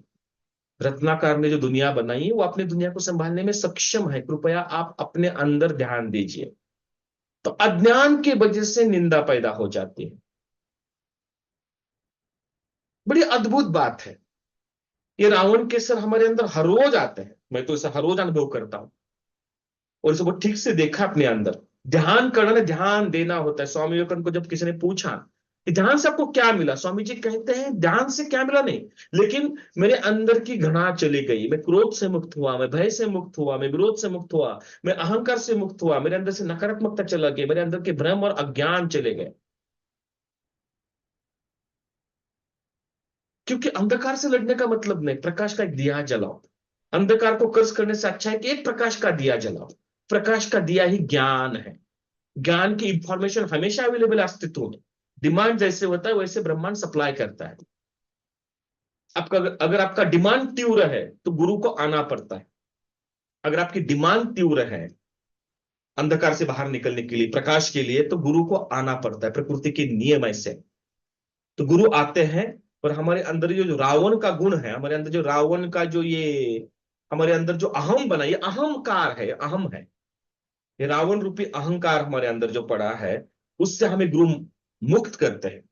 रत्नाकर ने जो दुनिया बनाई है वो अपने दुनिया को संभालने में सक्षम है। कृपया आप अपने अंदर ध्यान दीजिए। तो अज्ञान की वजह से निंदा पैदा हो जाती है। बड़ी अद्भुत बात है। ये रावण के सर हमारे अंदर हर रोज आते हैं, मैं तो इसे हर रोज अनुभव करता हूं और इसे बहुत ठीक से देखा अपने अंदर। ध्यान करना, ध्यान देना होता है। स्वामी विवेकानंद को जब किसी ने पूछा कि ध्यान से आपको क्या मिला, स्वामी जी कहते हैं ध्यान से क्या मिला नहीं, लेकिन मेरे अंदर की घृणा चली गई, मैं क्रोध से मुक्त हुआ, मैं भय से मुक्त हुआ, मैं विरोध से मुक्त हुआ, मैं अहंकार से मुक्त हुआ, मेरे अंदर से नकारात्मकता चला गई, मेरे अंदर के भ्रम और अज्ञान चले गए। क्योंकि अंधकार से लड़ने का मतलब नहीं, प्रकाश का एक दिया जलाओ। अंधकार को कर्ज करने से अच्छा है कि एक प्रकाश का दिया जलाओ। प्रकाश का दिया ही ज्ञान है। ज्ञान की इंफॉर्मेशन हमेशा अवेलेबल है अस्तित्व में। डिमांड जैसे होता है वैसे ब्रह्मांड सप्लाई करता है। आपका अगर आपका डिमांड तीव्र है तो गुरु को आना पड़ता है। अगर आपकी डिमांड तीव्र है अंधकार से बाहर निकलने के लिए, प्रकाश के लिए, तो गुरु को आना पड़ता है। प्रकृति के नियम ऐसे हैं। तो गुरु आते हैं। और हमारे अंदर जो रावण का गुण है, हमारे अंदर जो रावण का जो ये हमारे अंदर जो अहम बना, ये अहंकार है, अहम है। ये रावण रूपी अहंकार हमारे अंदर जो पड़ा है, उससे हमें गुरु मुक्त करते हैं।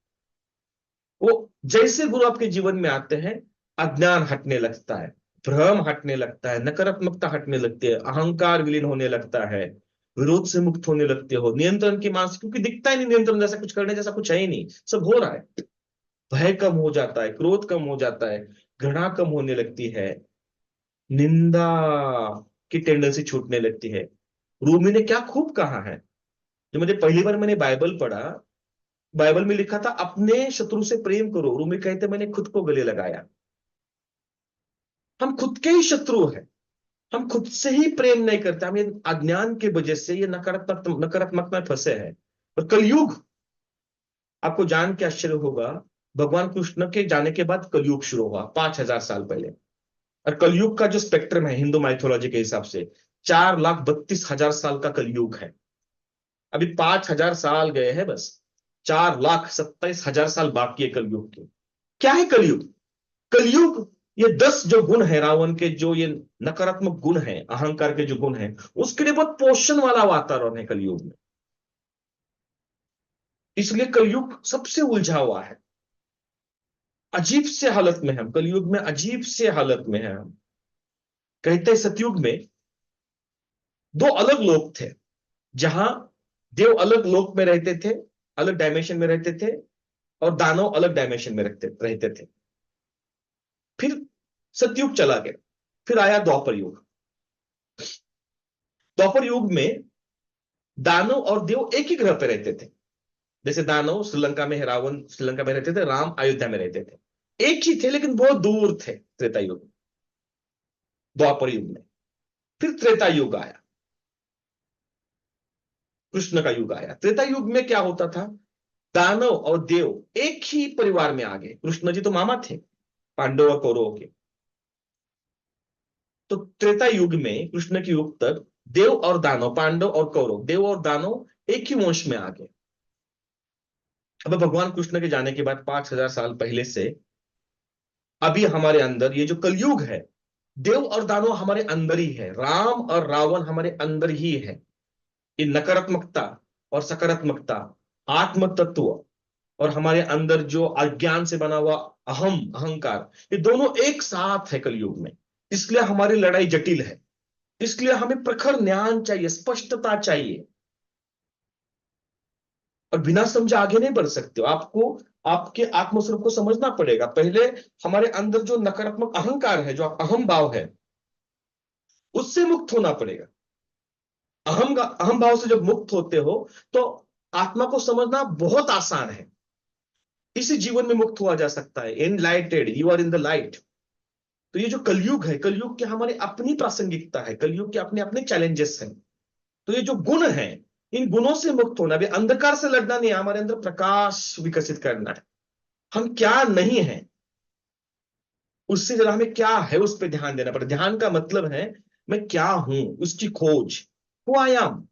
वो जैसे गुरु आपके जीवन में आते हैं, अज्ञान हटने लगता है, भ्रम हटने लगता है, नकारात्मकता हटने लगती है, अहंकार विलीन होने लगता है, विरोध से मुक्त होने लगते हो, नियंत्रण की मांस, क्योंकि दिखता ही नहीं नियंत्रण जैसा, कुछ करने जैसा कुछ है ही नहीं, सब हो रहा है। भय कम हो जाता है, क्रोध कम हो जाता है, घृणा कम होने लगती है, निंदा की टेंडेंसी छूटने लगती है। रूमी ने क्या खूब कहा है। जो मुझे पहली बार मैंने बाइबल पढ़ा, बाइबल में लिखा था अपने शत्रु से प्रेम करो, रूमी कहते मैंने खुद को गले लगाया। हम खुद के ही शत्रु हैं। हम खुद से ही प्रेम नहीं करते, हम ये अज्ञान की वजह से ये नकारात्मकता में फंसे हैं। और कलयुग, आपको जान के आश्चर्य होगा, भगवान कृष्ण के जाने के बाद कलयुग शुरू हुआ 5,000 साल पहले। और कलयुग का जो स्पेक्ट्रम है हिंदू माइथोलॉजी के हिसाब से 4,32,000 साल का कलयुग है। अभी 5,000 साल गए हैं बस। 4,27,000 साल बाकी है कलयुग के। क्या है कलयुग? कलयुग ये 10 जो गुण है रावण के, जो ये नकारात्मक गुण है, अहंकार के जो गुण है, उसके लिए बहुत पोषण वाला वातावरण है कलयुग में। इसलिए कलयुग सबसे उलझा हुआ है। अजीब से हालत में है हम कलयुग में, अजीब से हालत में है हम। कहते हैं सतयुग में दो अलग लोक थे, जहां देव अलग लोक में रहते थे, अलग डायमेंशन में रहते थे, और दानव अलग डायमेंशन में रहते थे। फिर सतयुग चला गया, फिर आया द्वापर युग। द्वापर युग में दानव और देव एक ही ग्रह पे रहते थे। जैसे दानव श्रीलंका में है, रावण श्रीलंका में रहते थे, राम अयोध्या में रहते थे। एक ही थे लेकिन बहुत दूर थे त्रेता युग में, द्वापर युग में। फिर त्रेता युग आया, कृष्ण का युग आया। त्रेता युग में क्या होता था, दानव और देव एक ही परिवार में आ गए। कृष्ण जी तो मामा थे पांडव और कौरवों के। तो त्रेता युग में, कृष्ण के युग तक, देव और दानव, पांडव और कौरव, देव और दानव एक ही वंश में आ गए। अब भगवान कृष्ण के जाने के बाद 5,000 साल पहले से अभी हमारे अंदर ये जो कलयुग है, देव और दानव हमारे अंदर ही है, राम और रावण हमारे अंदर ही है। ये नकारात्मकता और सकारात्मकता, आत्म तत्व और हमारे अंदर जो अज्ञान से बना हुआ अहंकार, ये दोनों एक साथ है कलयुग में। इसलिए हमारी लड़ाई जटिल है। इसलिए हमें प्रखर ज्ञान चाहिए, स्पष्टता चाहिए। और बिना समझे आगे नहीं बढ़ सकते हो। आपको आपके आत्मस्वरूप को समझना पड़ेगा पहले। हमारे अंदर जो नकारात्मक अहंकार है, जो अहम भाव है, उससे मुक्त होना पड़ेगा। अहम भाव से जब मुक्त होते हो तो आत्मा को समझना बहुत आसान है। इसी जीवन में मुक्त हुआ जा सकता है। Enlightened, you are in the light. तो ये जो कलयुग है, कलयुग की हमारी अपनी प्रासंगिकता है, कलयुग के अपने अपने चैलेंजेस हैं। तो ये जो गुण है, इन गुणों से मुक्त होना भी, अंधकार से लड़ना नहीं है, हमारे अंदर प्रकाश विकसित करना है। हम क्या नहीं है, उससे जरा हमें क्या है उस पर ध्यान देना पड़ेगा। ध्यान का मतलब है मैं क्या हूं, उसकी खोज, हु आई एम,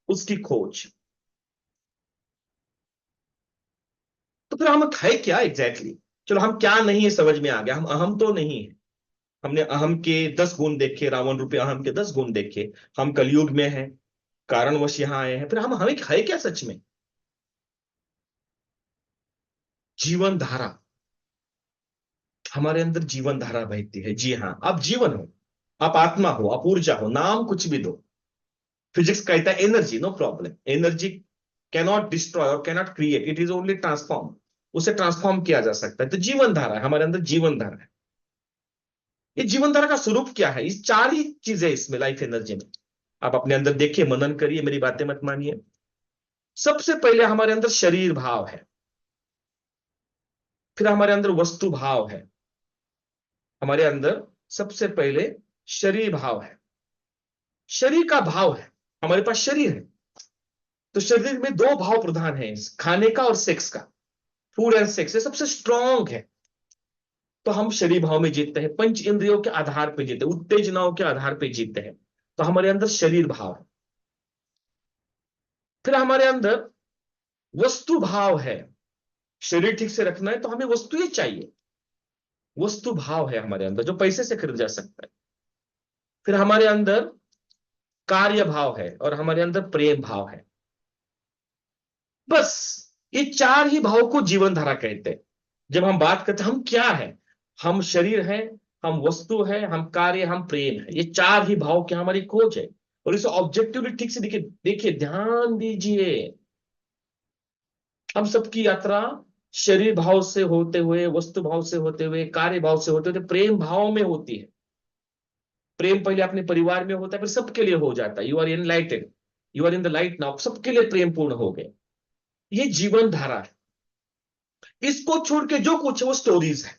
उसकी खोज। फिर हम है क्या एग्जैक्टली चलो हम क्या नहीं है समझ में आ गया, हम अहम तो नहीं है। हमने अहम के 10 गुण देखे, रावण रूपी अहम के 10 गुण देखे। हम कलयुग में हैं, कारणवश यहाँ आए हैं, फिर हम हमें है क्या सच में? जीवन धारा, हमारे अंदर जीवन धारा बहती है। जी हाँ, आप जीवन हो, आप आत्मा हो, आप ऊर्जा हो, नाम कुछ भी दो। फिजिक्स कहता है energy, no problem, energy cannot destroy और cannot create, it is only transform. उसे ट्रांसफॉर्म किया जा सकता है। तो जीवन धारा है, हमारे अंदर जीवन धारा है। ये जीवन धारा का स्वरूप क्या है? इस चार ही चीजें इसमें, लाइफ एनर्जी में। आप अपने अंदर देखिए, मनन करिए, मेरी बातें मत मानिए। सबसे पहले हमारे अंदर शरीर भाव है, फिर हमारे अंदर वस्तु भाव है। हमारे अंदर सबसे पहले शरीर भाव है, शरीर का भाव है। हमारे पास शरीर है, तो शरीर में दो भाव प्रधान है, खाने का और सेक्स का। फूड एंड सेक्स ये सबसे स्ट्रांग है। तो हम शरीर भाव में जीतते हैं, पंच इंद्रियों के आधार पर जीते हैं, उत्तेजनाओं के आधार पर जीतते हैं। तो हमारे अंदर शरीर भाव है। फिर हमारे अंदर वस्तु भाव है। शरीर ठीक से रखना है तो हमें वस्तु ही चाहिए। वस्तु भाव है हमारे अंदर, जो पैसे से खरीदा जा सकता है। फिर हमारे अंदर कार्य भाव है और हमारे अंदर प्रेम भाव है। बस ये चार ही भाव को जीवन धारा कहते हैं। जब हम बात करते हैं हम क्या है, हम शरीर है, हम वस्तु है, हम कार्य, हम प्रेम है। ये चार ही भाव की हमारी खोज है। और इसे ऑब्जेक्टिवली ठीक से देखिए, देखिए ध्यान दीजिए। हम सबकी यात्रा शरीर भाव से होते हुए, वस्तु भाव से होते हुए, कार्य भाव से होते हुए प्रेम भाव में होती है। प्रेम पहले अपने परिवार में होता है, फिर सबके लिए हो जाता है। You are enlightened, you are in the light now, सबके लिए प्रेम पूर्ण हो गए। ये जीवन धारा है। इसको छोड़ के जो कुछ है वो स्टोरीज है।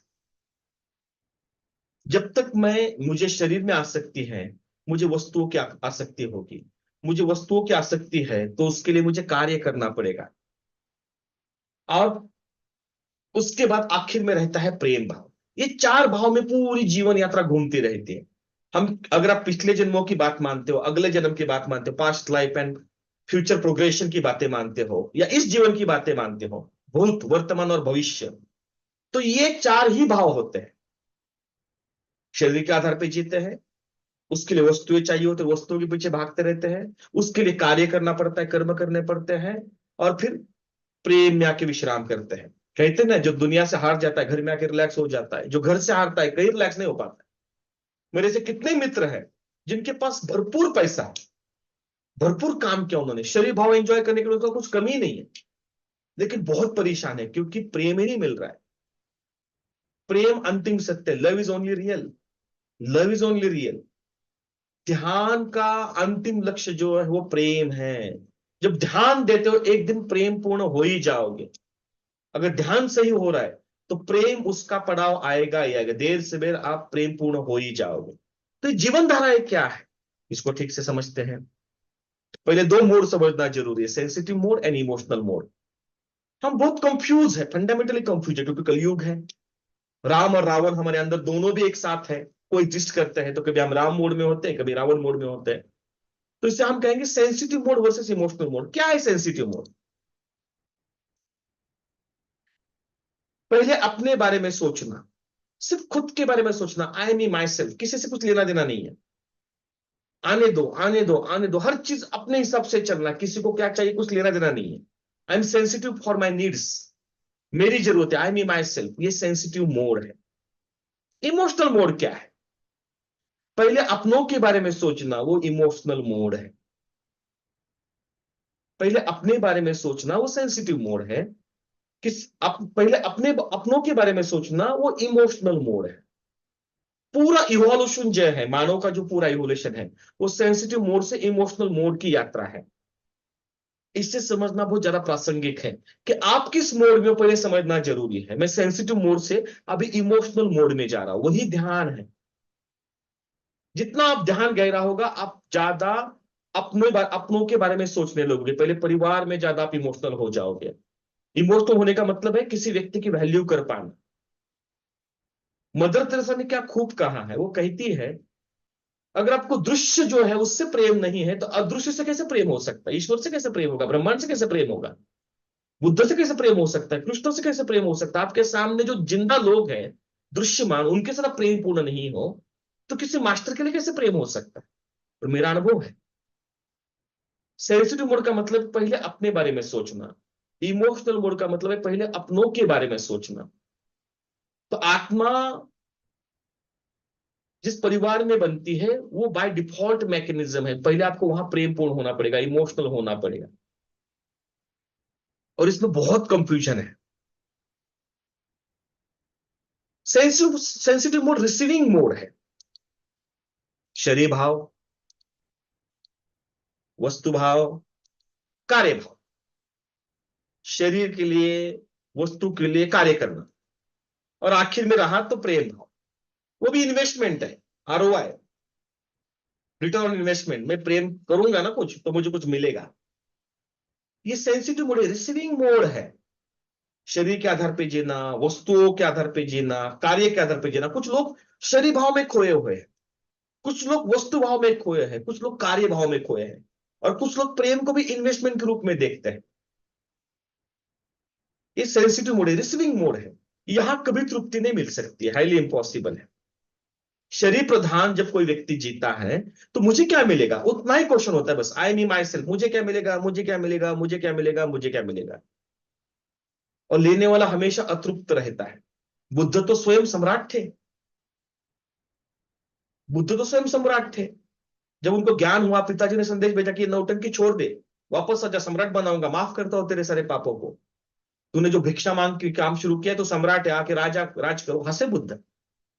जब तक मुझे शरीर में आसक्ति है, मुझे वस्तुओं की आसक्ति होगी। मुझे वस्तुओं की आसक्ति है तो उसके लिए मुझे कार्य करना पड़ेगा। और उसके बाद आखिर में रहता है प्रेम भाव। ये चार भाव में पूरी जीवन यात्रा घूमती रहती है। हम, अगर आप पिछले जन्मों की बात मानते हो, अगले जन्म की बात मानते हो, past life and future progression की बातें मानते हो, या इस जीवन की बातें मानते हो, भूत, वर्तमान और भविष्य, तो ये चार ही भाव होते हैं। शरीर के आधार पर जीते हैं, उसके लिए वस्तुएं चाहिए होती है, वस्तुओं के पीछे भागते रहते हैं, उसके लिए कार्य करना पड़ता है, कर्म करने पड़ते हैं, और फिर प्रेम में आके विश्राम करते हैं। कहते हैं ना, जो दुनिया से हार जाता है घर में आके रिलैक्स हो जाता है, जो घर से हारता है कहीं रिलैक्स नहीं हो पाता है। मेरे से कितने मित्र हैं जिनके पास भरपूर पैसा है, भरपूर काम किया उन्होंने, शरीर भाव एंजॉय करने के लिए उनका कुछ कमी नहीं है, लेकिन बहुत परेशान है क्योंकि प्रेम ही नहीं मिल रहा है। प्रेम अंतिम सत्य, love is only real, love is only real. ध्यान का अंतिम लक्ष्य जो है वो प्रेम है। जब ध्यान देते हो एक दिन प्रेम पूर्ण हो ही जाओगे। अगर ध्यान सही हो रहा है तो प्रेम उसका पड़ाव आएगा ही आएगा, देर से देर आप प्रेम पूर्ण हो ही जाओगे। तो ये जीवन धाराएं क्या है, इसको ठीक से समझते हैं। पहले दो मोड समझना जरूरी है, sensitive mode and emotional mode. हम बहुत कंफ्यूज है, फंडामेंटली कंफ्यूज है, क्योंकि कलयुग है। राम और रावण हमारे अंदर दोनों भी एक साथ है, कोई एग्जिस्ट करते हैं। तो कभी हम राम मोड में होते हैं, कभी रावण मोड में होते हैं। तो इससे हम कहेंगे sensitive mode versus emotional mode. क्या है सेंसिटिव मोड? पहले अपने बारे में सोचना, सिर्फ खुद के बारे में सोचना, आई मी माई सेल्फ, किसी से कुछ लेना देना नहीं है। आने दो, आने दो, आने दो, हर चीज अपने हिसाब से चलना, किसी को क्या चाहिए कुछ लेना देना नहीं है। I am sensitive for my needs, मेरी जरूरत है, आई मी माई सेल्फ, ये सेंसिटिव मोड है। इमोशनल मोड क्या है? पहले अपनों के बारे में सोचना, वो इमोशनल मोड है। पहले अपने बारे में सोचना वो सेंसिटिव मोड है। पहले अपनों के बारे में सोचना वो इमोशनल मोड है। पूरा इवोल्यूशन जो है, मानव का जो पूरा इवोल्यूशन है, वो सेंसिटिव मोड से इमोशनल मोड की यात्रा है। इससे समझना बहुत ज्यादा प्रासंगिक है कि आप किस मोड में, पहले समझना जरूरी है। मैं सेंसिटिव मोड से अभी इमोशनल मोड में जा रहा हूं, वही ध्यान है। जितना आप ध्यान गहरा होगा, आप ज्यादा अपनों के बारे में सोचने लगोगे। पहले परिवार में ज्यादा आप इमोशनल हो जाओगे। इमोशनल होने का मतलब है किसी व्यक्ति की वैल्यू कर पाना। मदर तेरेसा ने क्या खूब कहा है, वो कहती है, अगर आपको दृश्य जो है उससे प्रेम नहीं है तो अदृश्य से कैसे प्रेम हो सकता है? ईश्वर से कैसे प्रेम होगा? ब्रह्मांड से कैसे प्रेम होगा? बुद्ध से कैसे प्रेम हो सकता है, कृष्ण से कैसे प्रेम हो सकता है? आपके सामने जो जिंदा लोग हैं, दृश्यमान, उनके साथ प्रेम पूर्ण नहीं हो तो किसी मास्टर के लिए कैसे प्रेम हो सकता है? और मेरा अनुभव है, सेंसिटिव मोड का मतलब पहले अपने बारे में सोचना, इमोशनल मोड का मतलब है पहले अपनों के बारे में सोचना। तो आत्मा जिस परिवार में बनती है वो बाय डिफॉल्ट मैकेनिज्म है, पहले आपको वहां प्रेम पूर्ण होना पड़ेगा, इमोशनल होना पड़ेगा। और इसमें बहुत कंफ्यूजन है। Sensitive sensitive mode receiving mode है। शरीर भाव, वस्तु भाव, कार्य भाव। शरीर के लिए, वस्तु के लिए कार्य करना, और आखिर में रहा तो प्रेम भाव। वो भी इन्वेस्टमेंट है, आरओआई, रिटर्न ऑन इन्वेस्टमेंट। मैं प्रेम करूंगा ना कुछ तो मुझे कुछ मिलेगा। ये सेंसिटिव मोड है, रिसीविंग मोड है। शरीर के आधार पे जीना, वस्तुओं के आधार पे जीना, कार्य के आधार पे जीना। कुछ लोग शरीर भाव में खोए हुए हैं, कुछ लोग वस्तु भाव में खोए हैं, कुछ लोग कार्य भाव में खोए हैं, और कुछ लोग प्रेम को भी इन्वेस्टमेंट के रूप में देखते हैं। ये सेंसिटिव मोड है, रिसीविंग मोड है। यहां कभी तृप्ति नहीं मिल सकती है, हाईली इंपॉसिबल है। शरीर प्रधान जब कोई व्यक्ति जीता है तो मुझे क्या मिलेगा, उतना ही क्वेश्चन होता है बस, आई मी माई सेल्फ, मुझे क्या मिलेगा, मुझे क्या मिलेगा, मुझे क्या मिलेगा, मुझे क्या मिलेगा। और लेने वाला हमेशा अतृप्त रहता है। बुद्ध तो स्वयं सम्राट थे। बुद्ध तो स्वयं सम्राट थे। जब उनको ज्ञान हुआ, पिताजी ने संदेश भेजा कि नौटंकी छोड़ दे, वापस आजा, सम्राट बनाऊंगा, माफ करता हूं तेरे सारे पापों को। तूने जो भिक्षा मांग के काम शुरू किया तो सम्राट है, आके राजा राज करो। हंसे बुद्ध।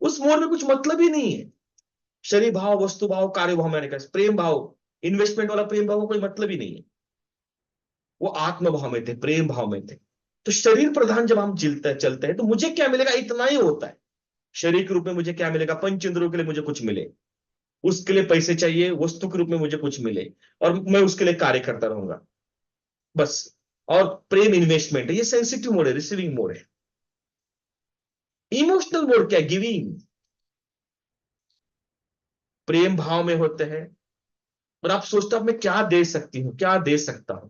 उस मोड़ में कुछ मतलब ही नहीं है। शरीर भाव, वस्तु भाव, कार्य भाव, मैंने कहा प्रेम भाव, इन्वेस्टमेंट वाला प्रेम भाव, कोई मतलब ही नहीं है। वो आत्म भाव में थे, प्रेम भाव में थे। तो शरीर प्रधान जब हम चलते चलते हैं तो मुझे क्या मिलेगा, इतना ही होता है। शरीर के रूप में मुझे क्या मिलेगा, पंच इंद्रियों के लिए मुझे कुछ मिले, उसके लिए पैसे चाहिए, वस्तु के रूप में मुझे कुछ मिले, और मैं उसके लिए कार्य करता रहूंगा, बस। और प्रेम इन्वेस्टमेंट है, ये सेंसिटिव मोड है, रिसीविंग मोड है। इमोशनल मोड क्या है, गिविंग। प्रेम भाव में होते हैं और आप सोचते हो मैं क्या दे सकती हूँ, क्या दे सकता हूं।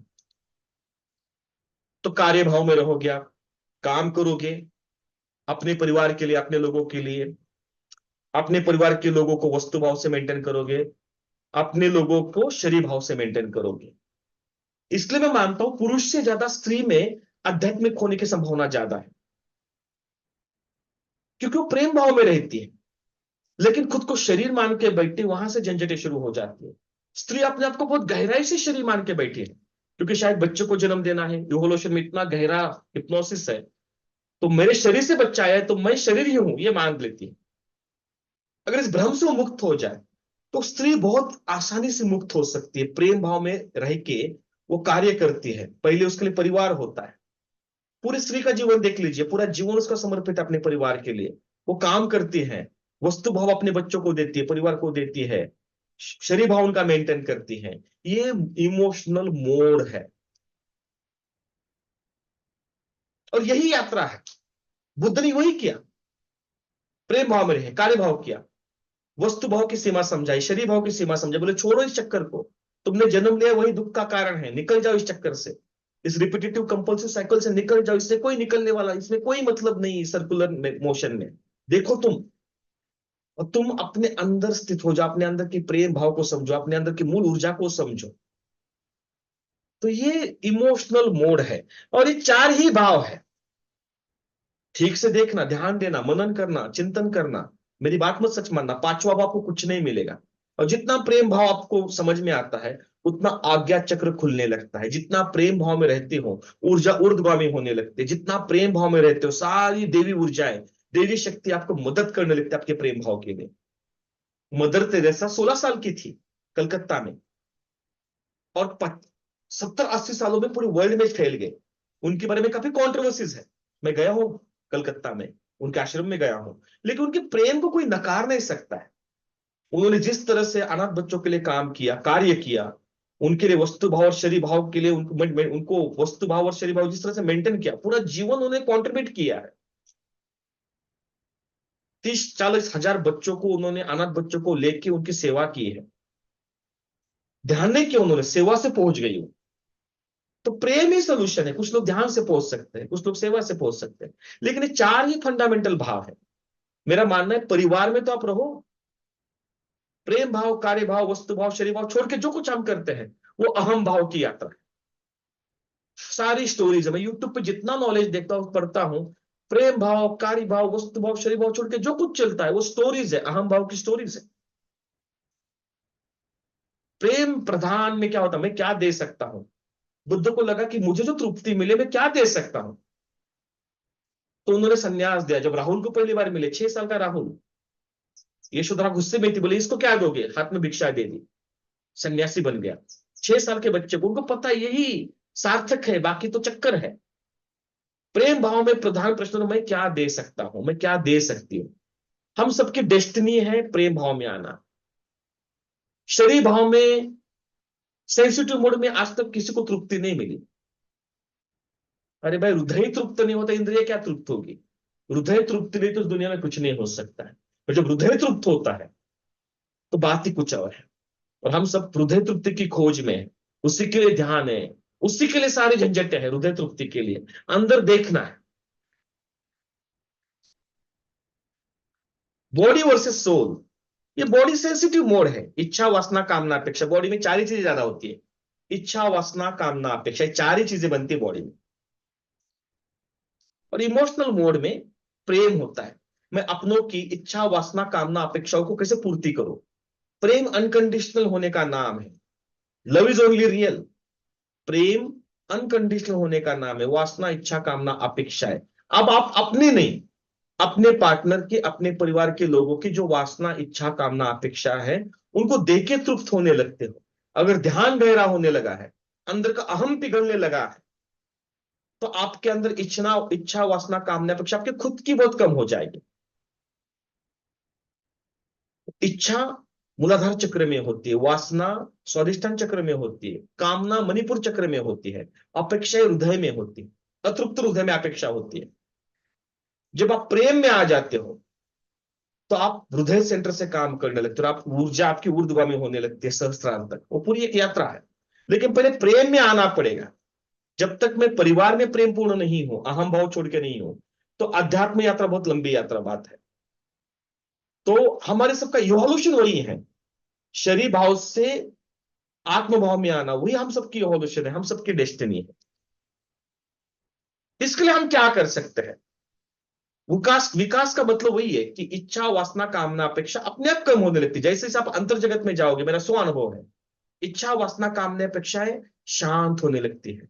तो कार्य भाव में रहोगे आप, काम करोगे अपने परिवार के लिए, अपने लोगों के लिए। अपने परिवार के लोगों को वस्तु भाव से मेंटेन करोगे, अपने लोगों को शरीर भाव से मेंटेन करोगे। इसलिए मैं मानता हूं पुरुष से ज्यादा स्त्री में आध्यात्मिक होने की संभावना ज्यादा है, क्योंकि वो प्रेम भाव में रहती है। लेकिन खुद को शरीर मान के बैठती, वहां से झंझटें शुरू हो जाती है। स्त्री अपने आप को बहुत गहराई से शरीर मान के बैठी है, क्योंकि शायद बच्चे को जन्म देना है, इवोल्यूशन में इतना गहरा हिप्नोसिस है। तो मेरे शरीर से बच्चा आया है तो मैं शरीर ही हूं, ये मान लेती है। अगर इस भ्रम से वो मुक्त हो जाए तो स्त्री बहुत आसानी से मुक्त हो सकती है। प्रेम भाव में रह के वो कार्य करती है, पहले उसके लिए परिवार होता है। पूरी स्त्री का जीवन देख लीजिए, पूरा जीवन उसका समर्पित है अपने परिवार के लिए। वो काम करती है, वस्तु भाव अपने बच्चों को देती है, परिवार को देती है, शरीर भाव उनका मेंटेन करती है। ये इमोशनल मोड है, और यही यात्रा है। बुद्ध ने वही किया, प्रेम भाव में रहे, कार्य भाव किया, वस्तु भाव की सीमा समझाई, शरीर भाव की सीमा समझाई। बोले छोड़ो इस चक्कर को, तुमने जन्म लिया वही दुख का कारण है, निकल जाओ इस चक्कर से, इस रिपीटेटिव कंपल्सिव साइकिल से निकल जाओ। इससे कोई निकलने वाला, इसमें कोई मतलब नहीं, सर्कुलर मोशन में देखो तुम। और तुम अपने अंदर स्थित हो जाओ, अपने अंदर की प्रेम भाव को समझो, अपने अंदर की मूल ऊर्जा को समझो। तो ये इमोशनल मोड है। और ये चार ही भाव है। ठीक से देखना, ध्यान देना, मनन करना, चिंतन करना। मेरी बात मत सच मानना, पांचवा भाव आपको कुछ नहीं मिलेगा। और जितना प्रेम भाव आपको समझ में आता है उतना आज्ञा चक्र खुलने लगता है। जितना प्रेम भाव में रहते हो ऊर्जा ऊर्ध्वगामी होने लगती है। जितना प्रेम भाव में रहते हो सारी देवी ऊर्जाएं, देवी शक्ति आपको मदद करने लगती है आपके प्रेम भाव के लिए। मदर तेरेसा 16 साल की थी कलकत्ता में, और 70-80 सालों में पूरे वर्ल्ड में फैल गए। उनके बारे में काफी कॉन्ट्रोवर्सीज है। मैं गया हूं कलकत्ता में, उनके आश्रम में गया हूं, लेकिन उनके प्रेम को कोई नकार नहीं सकता है। उन्होंने जिस तरह से अनाथ बच्चों के लिए काम किया, कार्य किया, उनके लिए वस्तु भाव और शरीर भाव के लिए उनको वस्तु भाव और शरीर भाव जिस तरह से मेंटेन किया, पूरा जीवन उन्होंने कॉन्ट्रीब्यूट किया है। 30-40 हजार बच्चों को उन्होंने, अनाथ बच्चों को लेके उनकी सेवा की है। ध्यान नहीं किया उन्होंने, सेवा से पहुंच गई वो। तो प्रेम ही सोल्यूशन है। कुछ लोग ध्यान से पहुंच सकते हैं, कुछ लोग सेवा से पहुंच सकते हैं, लेकिन ये चार ही फंडामेंटल भाव है। मेरा मानना है परिवार में तो आप रहो, प्रेम भाव, कार्य भाव, वस्तु भाव, शरीर भाव छोड़ के जो कुछ हम करते हैं वो अहम भाव की यात्रा है। सारी स्टोरीज है, मैं यूट्यूब पे जितना नॉलेज देखता हूं, पढ़ता हूं, प्रेम भाव, कार्य भाव, वस्तु भाव, शरीर भाव छोड़ के जो कुछ चलता है वो स्टोरीज है, अहम भाव की स्टोरीज है। प्रेम प्रधान में क्या होता है, मैं क्या दे सकता हूं। बुद्ध को लगा कि मुझे जो तृप्ति मिले मैं क्या दे सकता हूं, तो उन्होंने संन्यास दिया। जब राहुल को पहली बार मिले, 6 साल का राहुल, यशोधरा गुस्से में थी, बोले इसको क्या दोगे, हाथ में भिक्षा दे दी, सन्यासी बन गया। 6 साल के बच्चे को, उनको पता यही सार्थक है, बाकी तो चक्कर है। प्रेम भाव में प्रधान प्रश्न, मैं क्या दे सकता हूं, मैं क्या दे सकती हूँ। हम सबकी डेस्टिनी है प्रेम भाव में आना। शरीर भाव में, सेंसिटिव मोड में आज तक किसी को तृप्ति नहीं मिली। अरे भाई, हृदय तृप्त नहीं होता, इंद्रिय क्या तृप्त होगी। हृदय तृप्त नहीं तो इस दुनिया में कुछ नहीं हो सकता है। और जब हृदय तृप्त होता है तो बात ही कुछ और है। और हम सब हृदय तृप्ति की खोज में हैं। उसी के लिए ध्यान है, उसी के लिए सारी झंझटें हैं, हृदय तृप्ति के लिए अंदर देखना है। बॉडी वर्सेस सोल, ये बॉडी सेंसिटिव मोड है। इच्छा, वासना, कामना, अपेक्षा, बॉडी में चार ही चीजें ज्यादा होती है। इच्छा, वासना, कामना, अपेक्षा, ये चार ही चीजें बनती है बॉडी में। और इमोशनल मोड में प्रेम होता है। मैं अपनों की इच्छा, वासना, कामना, अपेक्षाओं को कैसे पूर्ति करूं। प्रेम अनकंडीशनल होने का नाम है। Love is only real. Prem unconditional होने का नाम है। वासना, इच्छा, कामना, अपेक्षा है। अब आप अपने नहीं, अपने पार्टनर की, अपने परिवार के लोगों की जो वासना, इच्छा, कामना, अपेक्षा है, उनको देख के तृप्त होने लगते हो। अगर ध्यान गहरा होने लगा है, अंदर का अहम पिघलने लगा है, तो आपके अंदर इच्छा, वासना, कामना, अपेक्षा आपके खुद की बहुत कम हो जाएगी। इच्छा मूलाधार चक्र में होती है, वासना स्वादिष्ठान चक्र में होती है, कामना मणिपुर चक्र में होती है, अपेक्षा हृदय में होती है, अतृप्त हृदय में अपेक्षा होती है। जब आप प्रेम में आ जाते हो तो आप हृदय सेंटर से काम करने लगते हो, आप ऊर्जा आपकी ऊर्ध्वगामी होने लगती है सहस्त्रार तक। वो पूरी एक यात्रा है, लेकिन पहले प्रेम में आना पड़ेगा। जब तक मैं परिवार में प्रेम पूर्ण नहीं हूं, अहम भाव छोड़ के नहीं हूं, तो अध्यात्म यात्रा बहुत लंबी यात्रा बात है। तो हमारे सबका इवोल्यूशन वही है, शरीर भाव से आत्म भाव में आना, वही हम सबकी इवोल्यूशन है, हम सबकी डेस्टिनी है। इसके लिए हम क्या कर सकते हैं। विकास, विकास का मतलब वही है कि इच्छा, वासना, कामना, अपेक्षा अपने आप कम होने लगती है। जैसे जैसे आप अंतर जगत में जाओगे, मेरा स्व अनुभव है, इच्छा, वासना, कामना, अपेक्षाएं शांत होने लगती है।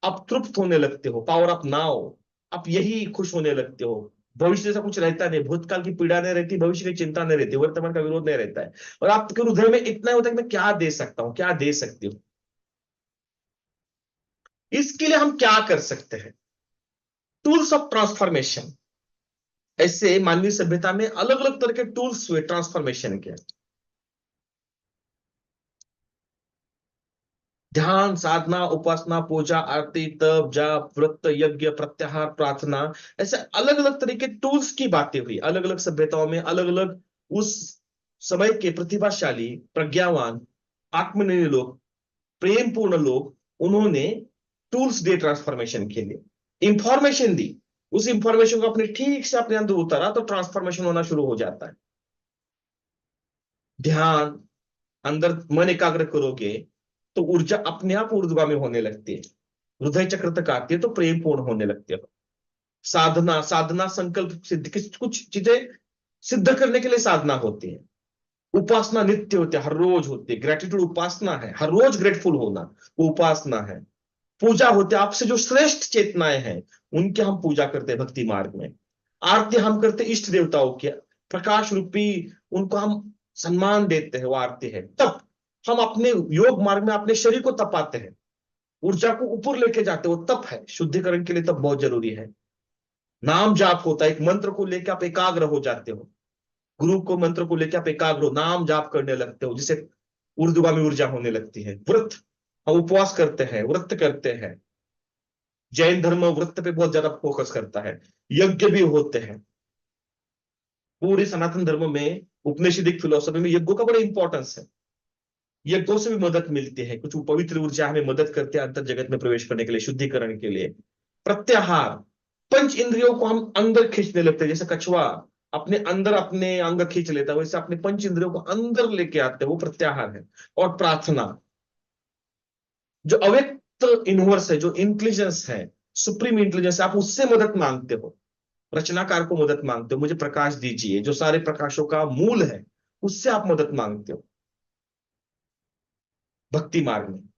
आप तृप्त होने लगते हो, पावर ऑफ नाउ। आप यही खुश होने लगते हो। भविष्य जैसा कुछ रहता नहीं, भूतकाल की पीड़ा नहीं रहती, भविष्य की चिंता नहीं रहती, वर्तमान का विरोध नहीं रहता है। और आपके हृदय में इतना होता है कि मैं क्या दे सकता हूं, क्या दे सकती हूँ। इसके लिए हम क्या कर सकते हैं। Tools of transformation. ऐसे मानवीय सभ्यता में अलग अलग तरह के टूल्स हुए ट्रांसफॉर्मेशन के। ध्यान, साधना, उपासना, पूजा, आरती, तप, जाप, व्रत, यज्ञ, प्रत्याहार, प्रार्थना, ऐसे अलग अलग तरह के टूल्स की बातें हुई अलग अलग सभ्यताओं में। अलग अलग उस समय के प्रतिभाशाली, प्रज्ञावान, आत्मनिर्भर लोग, प्रेम पूर्ण लोग, उन्होंने टूल्स दिए ट्रांसफॉर्मेशन के लिए, इंफॉर्मेशन दी। उस इंफॉर्मेशन को अपने ठीक से अपने अंदर उतारा तो ट्रांसफॉर्मेशन होना शुरू हो जाता है। ध्यान, अंदर मन एकाग्र करोगे तो ऊर्जा अपने आप ऊर्ध्वगामी होने लगती है, हृदय चक्र तक आती है तो प्रेम पूर्ण होने लगते हो। साधना, साधना संकल्प सिद्ध, कुछ चीजें सिद्ध करने के लिए साधना होती है। उपासना नित्य होती है, हर रोज होती है। ग्रेटिट्यूड उपासना है, हर रोज ग्रेटफुल होना वो उपासना है। पूजा होती है, आपसे जो श्रेष्ठ चेतनाएं हैं उनके हम पूजा करते हैं भक्ति मार्ग में। आरती हम करते इष्ट देवताओं के, प्रकाश रूपी, उनको हम सम्मान देते हैं, वो आरती है। तब हम अपने योग मार्ग में अपने शरीर को तपाते हैं, ऊर्जा को ऊपर लेके जाते हो, तप है शुद्धिकरण के लिए, तब बहुत जरूरी है। नाम जाप होता है, एक मंत्र को लेकर आप एकाग्र हो जाते हो, गुरु को मंत्र को लेकर आप एकाग्र हो, नाम जाप करने लगते हो, जिसे ऊर्ध्वगामी ऊर्जा होने लगती है। व्रत, हम उपवास करते हैं, व्रत करते हैं। जैन धर्म व्रत पे बहुत ज्यादा फोकस करता है। यज्ञ भी होते हैं। पूरी सनातन धर्म में, उपनिषदिक फिलोसफी में यज्ञों का बड़ा इंपॉर्टेंस है। यज्ञों से भी मदद मिलती है, कुछ पवित्र ऊर्जा हमें मदद करते हैं अंतर जगत में प्रवेश करने के लिए, शुद्धिकरण के लिए। प्रत्याहार, पंच इंद्रियों को हम अंदर खींचने लगते हैं, जैसे कछुआ अपने अंदर अपने अंग खींच लेता है, वैसे अपने पंच इंद्रियों को अंदर लेके आते हैं, वो प्रत्याहार है। और प्रार्थना, जो अव्यक्त यूनिवर्स है, जो इंटेलिजेंस है, सुप्रीम इंटेलिजेंस, आप उससे मदद मांगते हो, रचनाकार को मदद मांगते हो, मुझे प्रकाश दीजिए, जो सारे प्रकाशों का मूल है, उससे आप मदद मांगते हो भक्ति मार्ग में,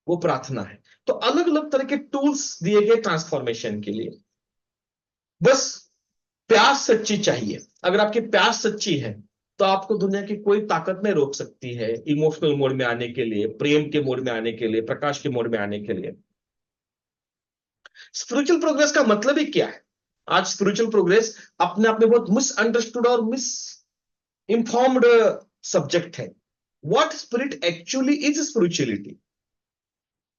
वो प्रार्थना है। तो अलग अलग तरह के टूल्स दिए गए ट्रांसफॉर्मेशन के लिए। बस प्यास सच्ची चाहिए। अगर आपकी प्यास सच्ची है तो आपको दुनिया की कोई ताकत नहीं रोक सकती है इमोशनल मोड में आने के लिए, प्रेम के मोड में आने के लिए, प्रकाश के मोड में आने के लिए। स्पिरिचुअल प्रोग्रेस का मतलब ही क्या है? आज स्पिरिचुअल प्रोग्रेस अपने आप में बहुत मिसअंडरस्टूड और मिस इंफॉर्म्ड सब्जेक्ट है। What spirit actually is spirituality,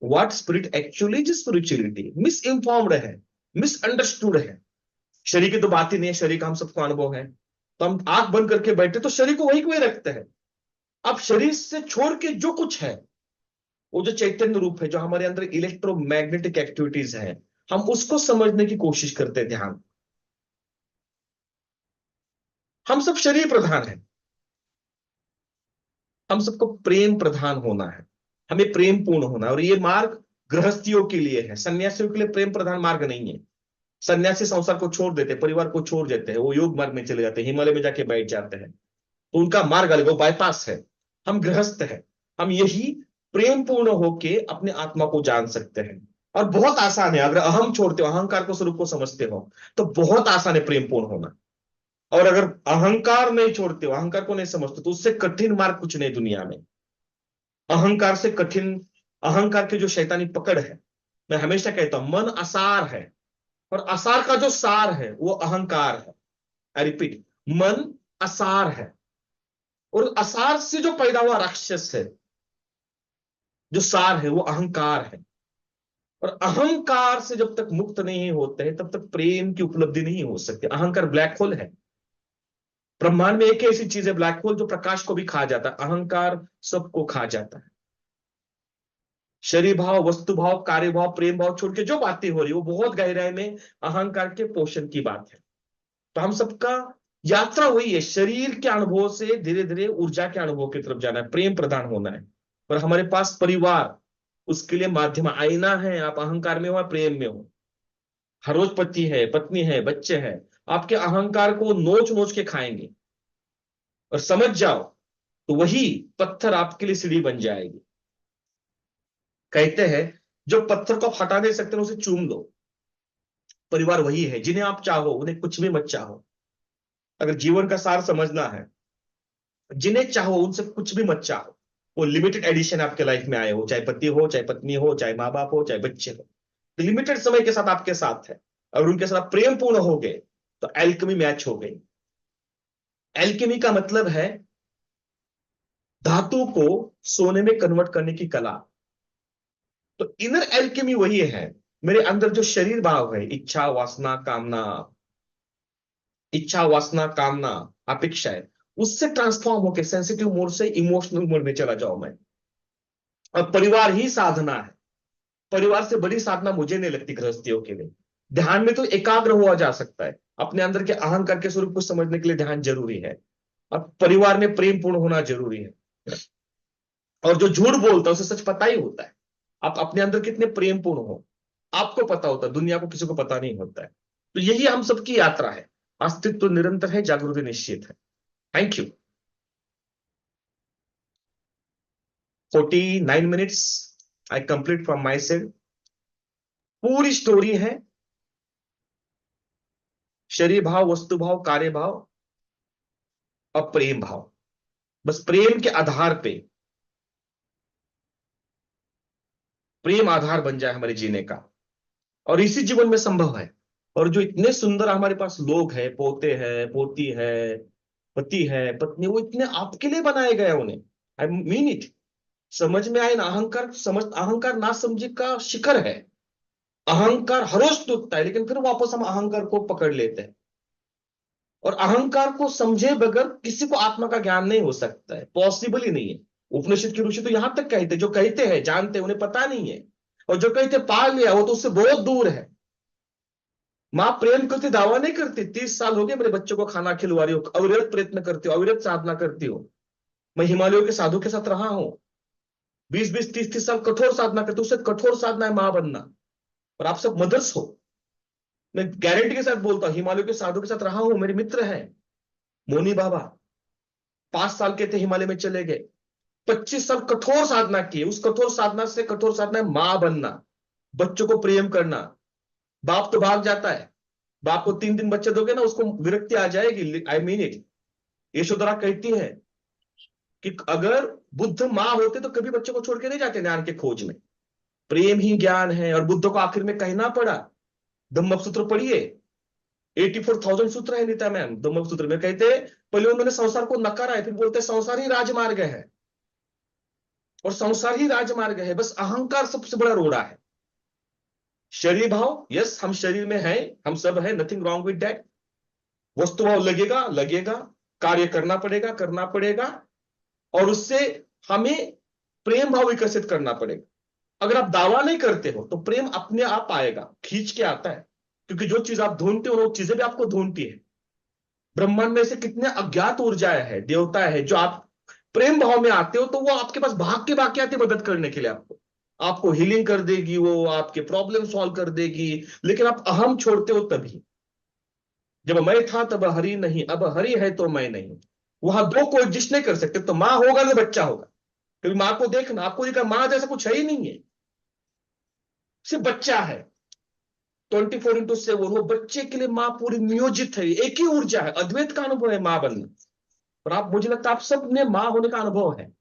what spirit actually is spirituality miss informed है, मिसअंडरस्टूड है। शरीर की तो बात ही नहीं है, शरीर का हम सबको अनुभव है। तो हम आंख बंद करके बैठे तो शरीर को वही को वही रखते हैं। अब शरीर से छोड़ के जो कुछ है, वो जो चैतन्य रूप है, जो हमारे अंदर इलेक्ट्रोमैग्नेटिक एक्टिविटीज है, हम उसको समझने की कोशिश करते हैं। ध्यान, हम सब शरीर प्रधान है, हम सबको प्रेम प्रधान होना है, हमें प्रेम पूर्ण होना है। और ये मार्ग गृहस्थियों के लिए है, सन्यासियों के लिए प्रेम प्रधान मार्ग नहीं है। सन्यासी संसार को छोड़ देते, परिवार को छोड़ देते हैं, वो योग मार्ग में चले जाते हैं, हिमालय में जाके बैठ जाते हैं, तो उनका मार्ग अलग, वो बाईपास है। हम गृहस्थ है, हम यही प्रेम पूर्ण होके अपने आत्मा को जान सकते हैं। और बहुत आसान है, अगर अहम छोड़ते हो, अहंकार को स्वरूप को समझते हो, तो बहुत आसान है प्रेम पूर्ण होना। और अगर अहंकार नहीं छोड़ते हो, अहंकार को नहीं समझते, तो उससे कठिन मार्ग कुछ नहीं दुनिया में। अहंकार से कठिन, अहंकार की जो शैतानी पकड़ है, मैं हमेशा कहता हूं मन असार है, और असार का जो सार है वो अहंकार है। आई रिपीट, मन असार है, और असार से जो पैदा हुआ राक्षस है, जो सार है वो अहंकार है। और अहंकार से जब तक मुक्त नहीं होते हैं तब तक प्रेम की उपलब्धि नहीं हो सकती। अहंकार ब्लैक होल है। ब्रह्मांड में एक ऐसी चीज है ब्लैक होल, जो प्रकाश को भी खा जाता है, अहंकार सबको खा जाता है। शरीर भाव, वस्तु भाव, कार्य भाव, प्रेम भाव छोड़ के जो बातें हो रही वो बहुत गहराई में अहंकार के पोषण की बात है। तो हम सबका यात्रा वही है, शरीर के अनुभव से धीरे धीरे ऊर्जा के अनुभव की तरफ जाना है, प्रेम प्रदान होना है। और हमारे पास परिवार उसके लिए माध्यम, आईना है। आप अहंकार में हो या प्रेम में हो, हर रोज पति है, पत्नी है, बच्चे हैं, आपके अहंकार को नोच नोच के खाएंगे। और समझ जाओ तो वही पत्थर आपके लिए सीढ़ी बन जाएगी। कहते हैं जो पत्थर को आप हटा नहीं सकते उसे चूम लो। परिवार वही है, जिन्हें आप चाहो उन्हें कुछ भी मत चाहो। अगर जीवन का सार समझना है, जिन्हें चाहो उनसे कुछ भी मत चाहो। वो लिमिटेड एडिशन आपके लाइफ में आए हो, चाहे पति हो, चाहे पत्नी हो, चाहे माँ बाप हो, चाहे बच्चे हो, लिमिटेड समय के साथ आपके साथ है। और उनके साथ प्रेम पूर्ण हो गए तो एल्केमी मैच हो गई। एल्केमी का मतलब है धातु को सोने में कन्वर्ट करने की कला। तो इनर एल्केमी वही है। मेरे अंदर जो शरीर भाव है, इच्छा वासना कामना, इच्छा वासना कामना अपेक्षा है, उससे ट्रांसफॉर्म होकर सेंसिटिव मोड से इमोशनल मोड में चला जाऊं मैं। और परिवार ही साधना है। परिवार से बड़ी साधना मुझे नहीं लगती गृहस्थियों के लिए। ध्यान में तो एकाग्र हुआ जा सकता है, अपने अंदर के अहंकार के स्वरूप को समझने के लिए ध्यान जरूरी है। और परिवार में प्रेम पूर्ण होना जरूरी है। और जो झूठ बोलता है उसे सच पता ही होता है। आप अपने अंदर कितने प्रेम पूर्ण हो आपको पता होता है, दुनिया को किसी को पता नहीं होता है। तो यही हम सबकी यात्रा है। अस्तित्व तो निरंतर है, जागृति निश्चित है। Thank you. 49 minutes I complete from my side. पूरी स्टोरी है शरीर भाव, वस्तु भाव, कार्य भाव और प्रेम भाव। बस प्रेम के आधार पे, प्रेम आधार बन जाए हमारे जीने का, और इसी जीवन में संभव है। और जो इतने सुंदर हमारे पास लोग हैं, पोते हैं, पोती है, पति है, पत्नी, वो इतने आपके लिए बनाए गए हैं उन्हें। I mean it. समझ में आए ना, अहंकार समझ, अहंकार ना समझे का शिखर है। अहंकार हर रोज टूटता है, लेकिन फिर वापस हम अहंकार को पकड़ लेते हैं। और अहंकार को समझे बगैर किसी को आत्मा का ज्ञान नहीं हो सकता है, पॉसिबल ही नहीं है। उपनिषद की ऋषि तो यहां तक कहते, जो कहते हैं जानते, उन्हें पता नहीं है, और जो कहते पा लिया वो तो उससे बहुत दूर है। माँ प्रेम करती, दावा नहीं करती। 30 साल हो गए मेरे बच्चों को खाना खिलवा रही हो, अविरत प्रयत्न करती हो, अविरत साधना करती हो। मैं हिमालयों के साधु के साथ रहा हूं, 20-20, 30-30 साल कठोर साधना करते, उससे कठोर साधना है माँ बनना। और आप सब मदर्स हो, मैं गारंटी के साथ बोलता हूं, हिमालय के साधु के साथ रहा हूं, मेरे मित्र हैं। मोनी बाबा 5 साल के थे, हिमालय में चले गए, 25 साल कठोर साधना की। उस कठोर साधना से कठोर साधना है मां बनना, बच्चों को प्रेम करना। बाप तो भाग जाता है, बाप को 3 दिन बच्चे दोगे ना, उसको विरक्ति आ जाएगी, आई मीन इट। यशोधरा कहती है कि अगर बुद्ध माँ होते तो कभी बच्चों को छोड़ के नहीं जाते ज्ञान के खोज में। प्रेम ही ज्ञान है। और बुद्ध को आखिर में कहना पड़ा, धम्मसूत्र पढ़िए, 84,000 सूत्र है नीता मैम धम्मसूत्र में। कहते पहले उन्होंने संसार को नकारा है, फिर बोलते संसार ही राजमार्ग है, और संसार ही राजमार्ग है, बस अहंकार सबसे बड़ा रोड़ा है। शरीर भाव, यस हम शरीर में हैं, हम सब हैं, नथिंग रॉन्ग विद दैट। वस्तु भाव लगेगा लगेगा, कार्य करना पड़ेगा, और उससे हमें प्रेम भाव विकसित करना पड़ेगा। अगर आप दावा नहीं करते हो तो प्रेम अपने आप आएगा, खींच के आता है, क्योंकि जो चीज आप ढूंढते हो वो चीजें भी आपको ढूंढती है। ब्रह्मांड में से कितने अज्ञात ऊर्जाएं है, देवता है, जो आप प्रेम भाव में आते हो तो वो आपके पास भाग के आती है मदद करने के लिए। आपको आपको हीलिंग कर देगी, वो आपके प्रॉब्लम सॉल्व कर देगी। लेकिन आप अहम छोड़ते हो तभी। जब मैं था तब हरि नहीं, अब हरि है तो मैं नहीं। वहां दो को एग्जिस्ट नहीं कर सकते, तो मां होगा ना बच्चा होगा। क्योंकि मां को देखना, आपको देखा मां जैसा कुछ है ही नहीं है, सिर्फ बच्चा है। 24/7 वो बच्चे के लिए मां पूरी नियोजित है, एक ही ऊर्जा है, अद्वैत का अनुभव है मां बनना। और आप, मुझे लगता है आप सब ने मां होने का अनुभव है।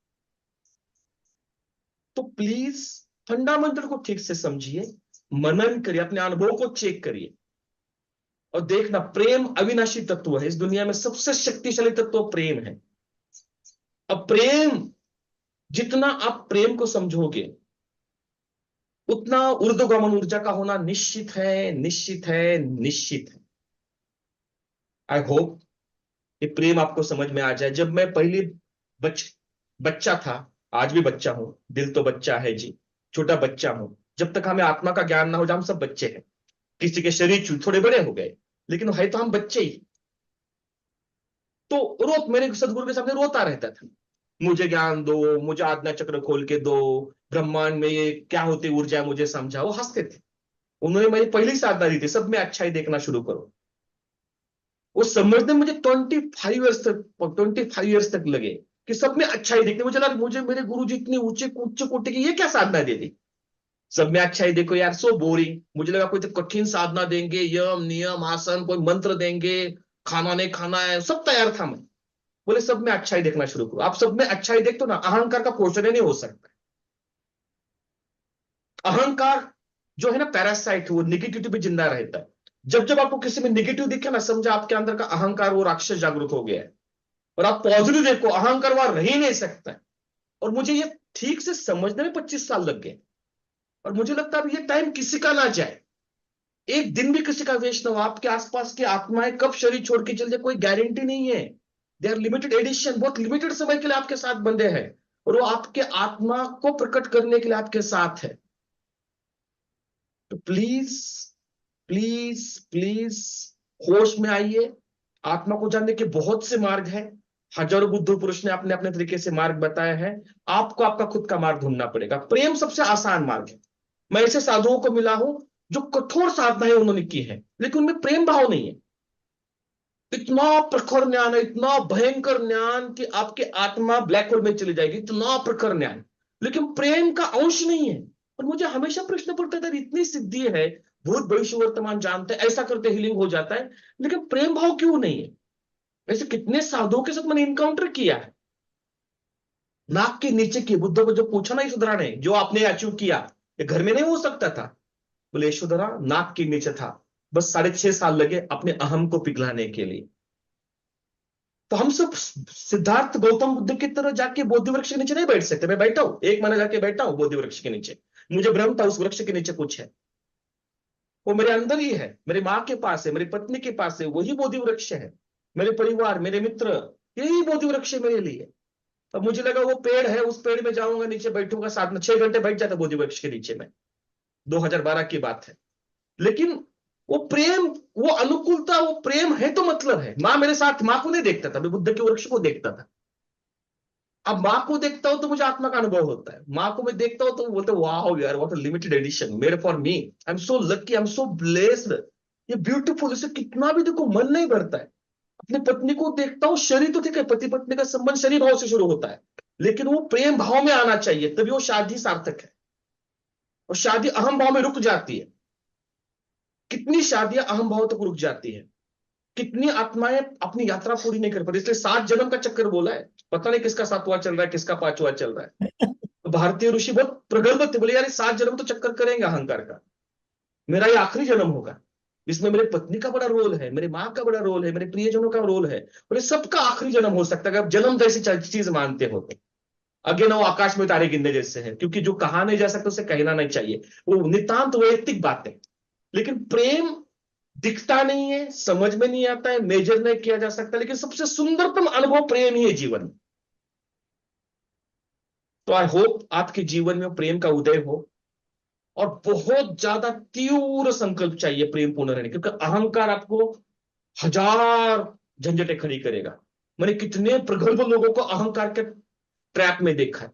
तो प्लीज फंडामेंटल को ठीक से समझिए, मनन करिए, अपने अनुभव को चेक करिए, और देखना प्रेम अविनाशी तत्व है। इस दुनिया में सबसे शक्तिशाली तत्व प्रेम है। अब प्रेम, जितना आप प्रेम को समझोगे उतना ऊर्ध्वगमन ऊर्जा का होना निश्चित है, निश्चित है, निश्चित है। आई होप ये प्रेम आपको समझ में आ जाए। जब मैं पहली बच बच्चा था, आज भी बच्चा हूं, दिल तो बच्चा है जी, छोटा बच्चा हूं। जब तक हमें आत्मा का ज्ञान ना हो जाए हम सब बच्चे हैं। किसी के शरीर थोड़े बड़े हो गए, लेकिन है तो हम बच्चे ही। तो मेरे सदगुरु के सामने रोता रहता था, मुझे ज्ञान दो, मुझे आज्ञा चक्र खोल के दो, ब्रह्मांड में ये क्या होती ऊर्जा है मुझे समझाओ। हंसते थे। उन्होंने मेरी पहली साधना दी थी, सब में अच्छा ही देखना शुरू करो। वो समझने में मुझे 25 ईयर्स तक लगे कि सब में अच्छा ही देखते। मुझे लगा, मुझे मेरे गुरु जी इतनी ऊंचे उच्च कोटि की ये क्या साधना दे दी, सब में अच्छा ही देखो यार, सो बोरिंग। मुझे लगा कोई तो कठिन साधना देंगे, यम नियम आसन, कोई मंत्र देंगे, खाना नहीं खाना है, सब तैयार था मैं। बोले सब में अच्छा ही देखना शुरू करो। आप सब में अच्छा ही देखते हो ना, अहंकार का पोषण ही नहीं हो सकता। अहंकार जो है ना पैरासाइट, वो निगेटिविटी पे जिंदा रहता है। जब जब आपको किसी में निगेटिव दिखे ना, समझा आपके अंदर का अहंकार, वो राक्षस जागृत हो गया है। और आप पॉजिटिव देखो, अहंकार वहां रह ही नहीं सकता है। और मुझे ये ठीक से समझने में 25 साल लग गए। और मुझे लगता है अब ये टाइम किसी का ना जाए, एक दिन भी किसी का वेस्ट ना हो। आपके आसपास की आत्माएं कब शरीर छोड़ के चल जाए कोई गारंटी नहीं है। दे आर लिमिटेड एडिशन, बहुत लिमिटेड समय के लिए आपके साथ बंधे हैं, और वो आपके आत्मा को प्रकट करने के लिए आपके साथ है। तो प्लीज प्लीज प्लीज होश में आइए। आत्मा को जानने के बहुत से मार्ग हैं, हजारों बुद्ध पुरुष ने अपने अपने तरीके से मार्ग बताया है। आपको आपका खुद का मार्ग ढूंढना पड़ेगा। प्रेम सबसे आसान मार्ग है। मैं ऐसे साधुओं को मिला हूं जो कठोर साधनाएं उन्होंने की है, लेकिन उनमें प्रेम भाव नहीं है। इतना प्रखर ज्ञान है, इतना भयंकर ज्ञान कि आपकी आत्मा ब्लैक होल में चली जाएगी, इतना प्रखर ज्ञान, लेकिन प्रेम का अंश नहीं है। और मुझे हमेशा प्रश्न पड़ता था, इतनी सिद्धि है, भूत भविष्य वर्तमान जानते हैं, ऐसा करते हीलिंग हो जाता है, लेकिन प्रेम भाव क्यों नहीं है। ऐसे कितने साधुओं के साथ मैंने इनकाउंटर किया है। नाक के नीचे की बुद्ध को जो पूछा ना यशोधरा ने, जो आपने अचीव किया, ये घर में नहीं हो सकता था। बोले यशोधरा नाक के नीचे था, बस 6.5 साल लगे अपने अहम को पिघलाने के लिए। तो हम सब सिद्धार्थ गौतम बुद्ध की तरह जाके बोधि वृक्ष के नीचे नहीं बैठ सकते। मैं बैठा हूं, 1 महीना जाके बैठा हूं बोधि वृक्ष के नीचे। मुझे भ्रम था उस वृक्ष के नीचे कुछ है, वो मेरे अंदर ही है, मेरी माँ के पास है, मेरी पत्नी के पास है, वही बोधि वृक्ष है। मेरे परिवार, मेरे मित्र, यही बोधि वृक्ष है मेरे लिए। अब मुझे लगा वो पेड़ है, उस पेड़ में जाऊंगा, नीचे बैठूंगा, साथ में 6 घंटे बैठ जाता बोधि वृक्ष के नीचे में। 2012 की बात है। लेकिन वो प्रेम, वो अनुकूलता, वो प्रेम है तो मतलब है। माँ मेरे साथ, माँ को नहीं देखता था मैं, बुद्ध के वृक्ष को देखता था। अब माँ को देखता हूं तो मुझे आत्मा का अनुभव होता है। माँ को मैं देखता हूं तो बोलते वाह यार, what a limited edition made for me, I am so lucky, I am so blessed, ये ब्यूटीफुल, इसे कितना भी देखो मन नहीं भरता है। अपनी पत्नी को देखता हूँ, शरीर तो ठीक है, पति पत्नी का संबंध शरीर भाव से शुरू होता है, लेकिन वो प्रेम भाव में आना चाहिए, तभी वो शादी सार्थक है। और शादी अहम भाव में रुक जाती है। कितनी शादियां अहम भाव तक रुक जाती है, कितनी आत्माएं अपनी यात्रा पूरी नहीं कर पाती। इसलिए 7 जन्म का चक्कर बोला है। पता नहीं किसका 7वां चल रहा है, किसका 5वां चल रहा है। तो भारतीय ऋषि बहुत प्रगल्भ थे, बोले यार 7 जन्म तो चक्कर करेंगे अहंकार का, मेरा ये आखिरी जन्म होगा, इसमें मेरे पत्नी का बड़ा रोल है, मेरे माँ का बड़ा रोल है, मेरे प्रियजनों का रोल है, बोले सबका आखिरी जन्म हो सकता है। अगर आप जन्म जैसी चीज मानते हो तो आगे ना वो आकाश में तारे गिनने जैसे है, क्योंकि जो कहा नहीं जा सकता उसे कहना नहीं चाहिए, वो नितांत वैयक्तिक बात है। लेकिन प्रेम दिखता नहीं है, समझ में नहीं आता है, मेजर नहीं किया जा सकता, लेकिन सबसे सुंदरतम अनुभव प्रेम ही है जीवन में। तो आई होप आपके जीवन में प्रेम का उदय हो, और बहुत ज्यादा तीव्र संकल्प चाहिए प्रेम पूर्ण रहने, क्योंकि अहंकार आपको हजार झंझटें खड़ी करेगा। मैंने कितने प्रगल्भ लोगों को अहंकार के ट्रैप में देखा है।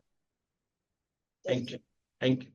Thank you, thank you.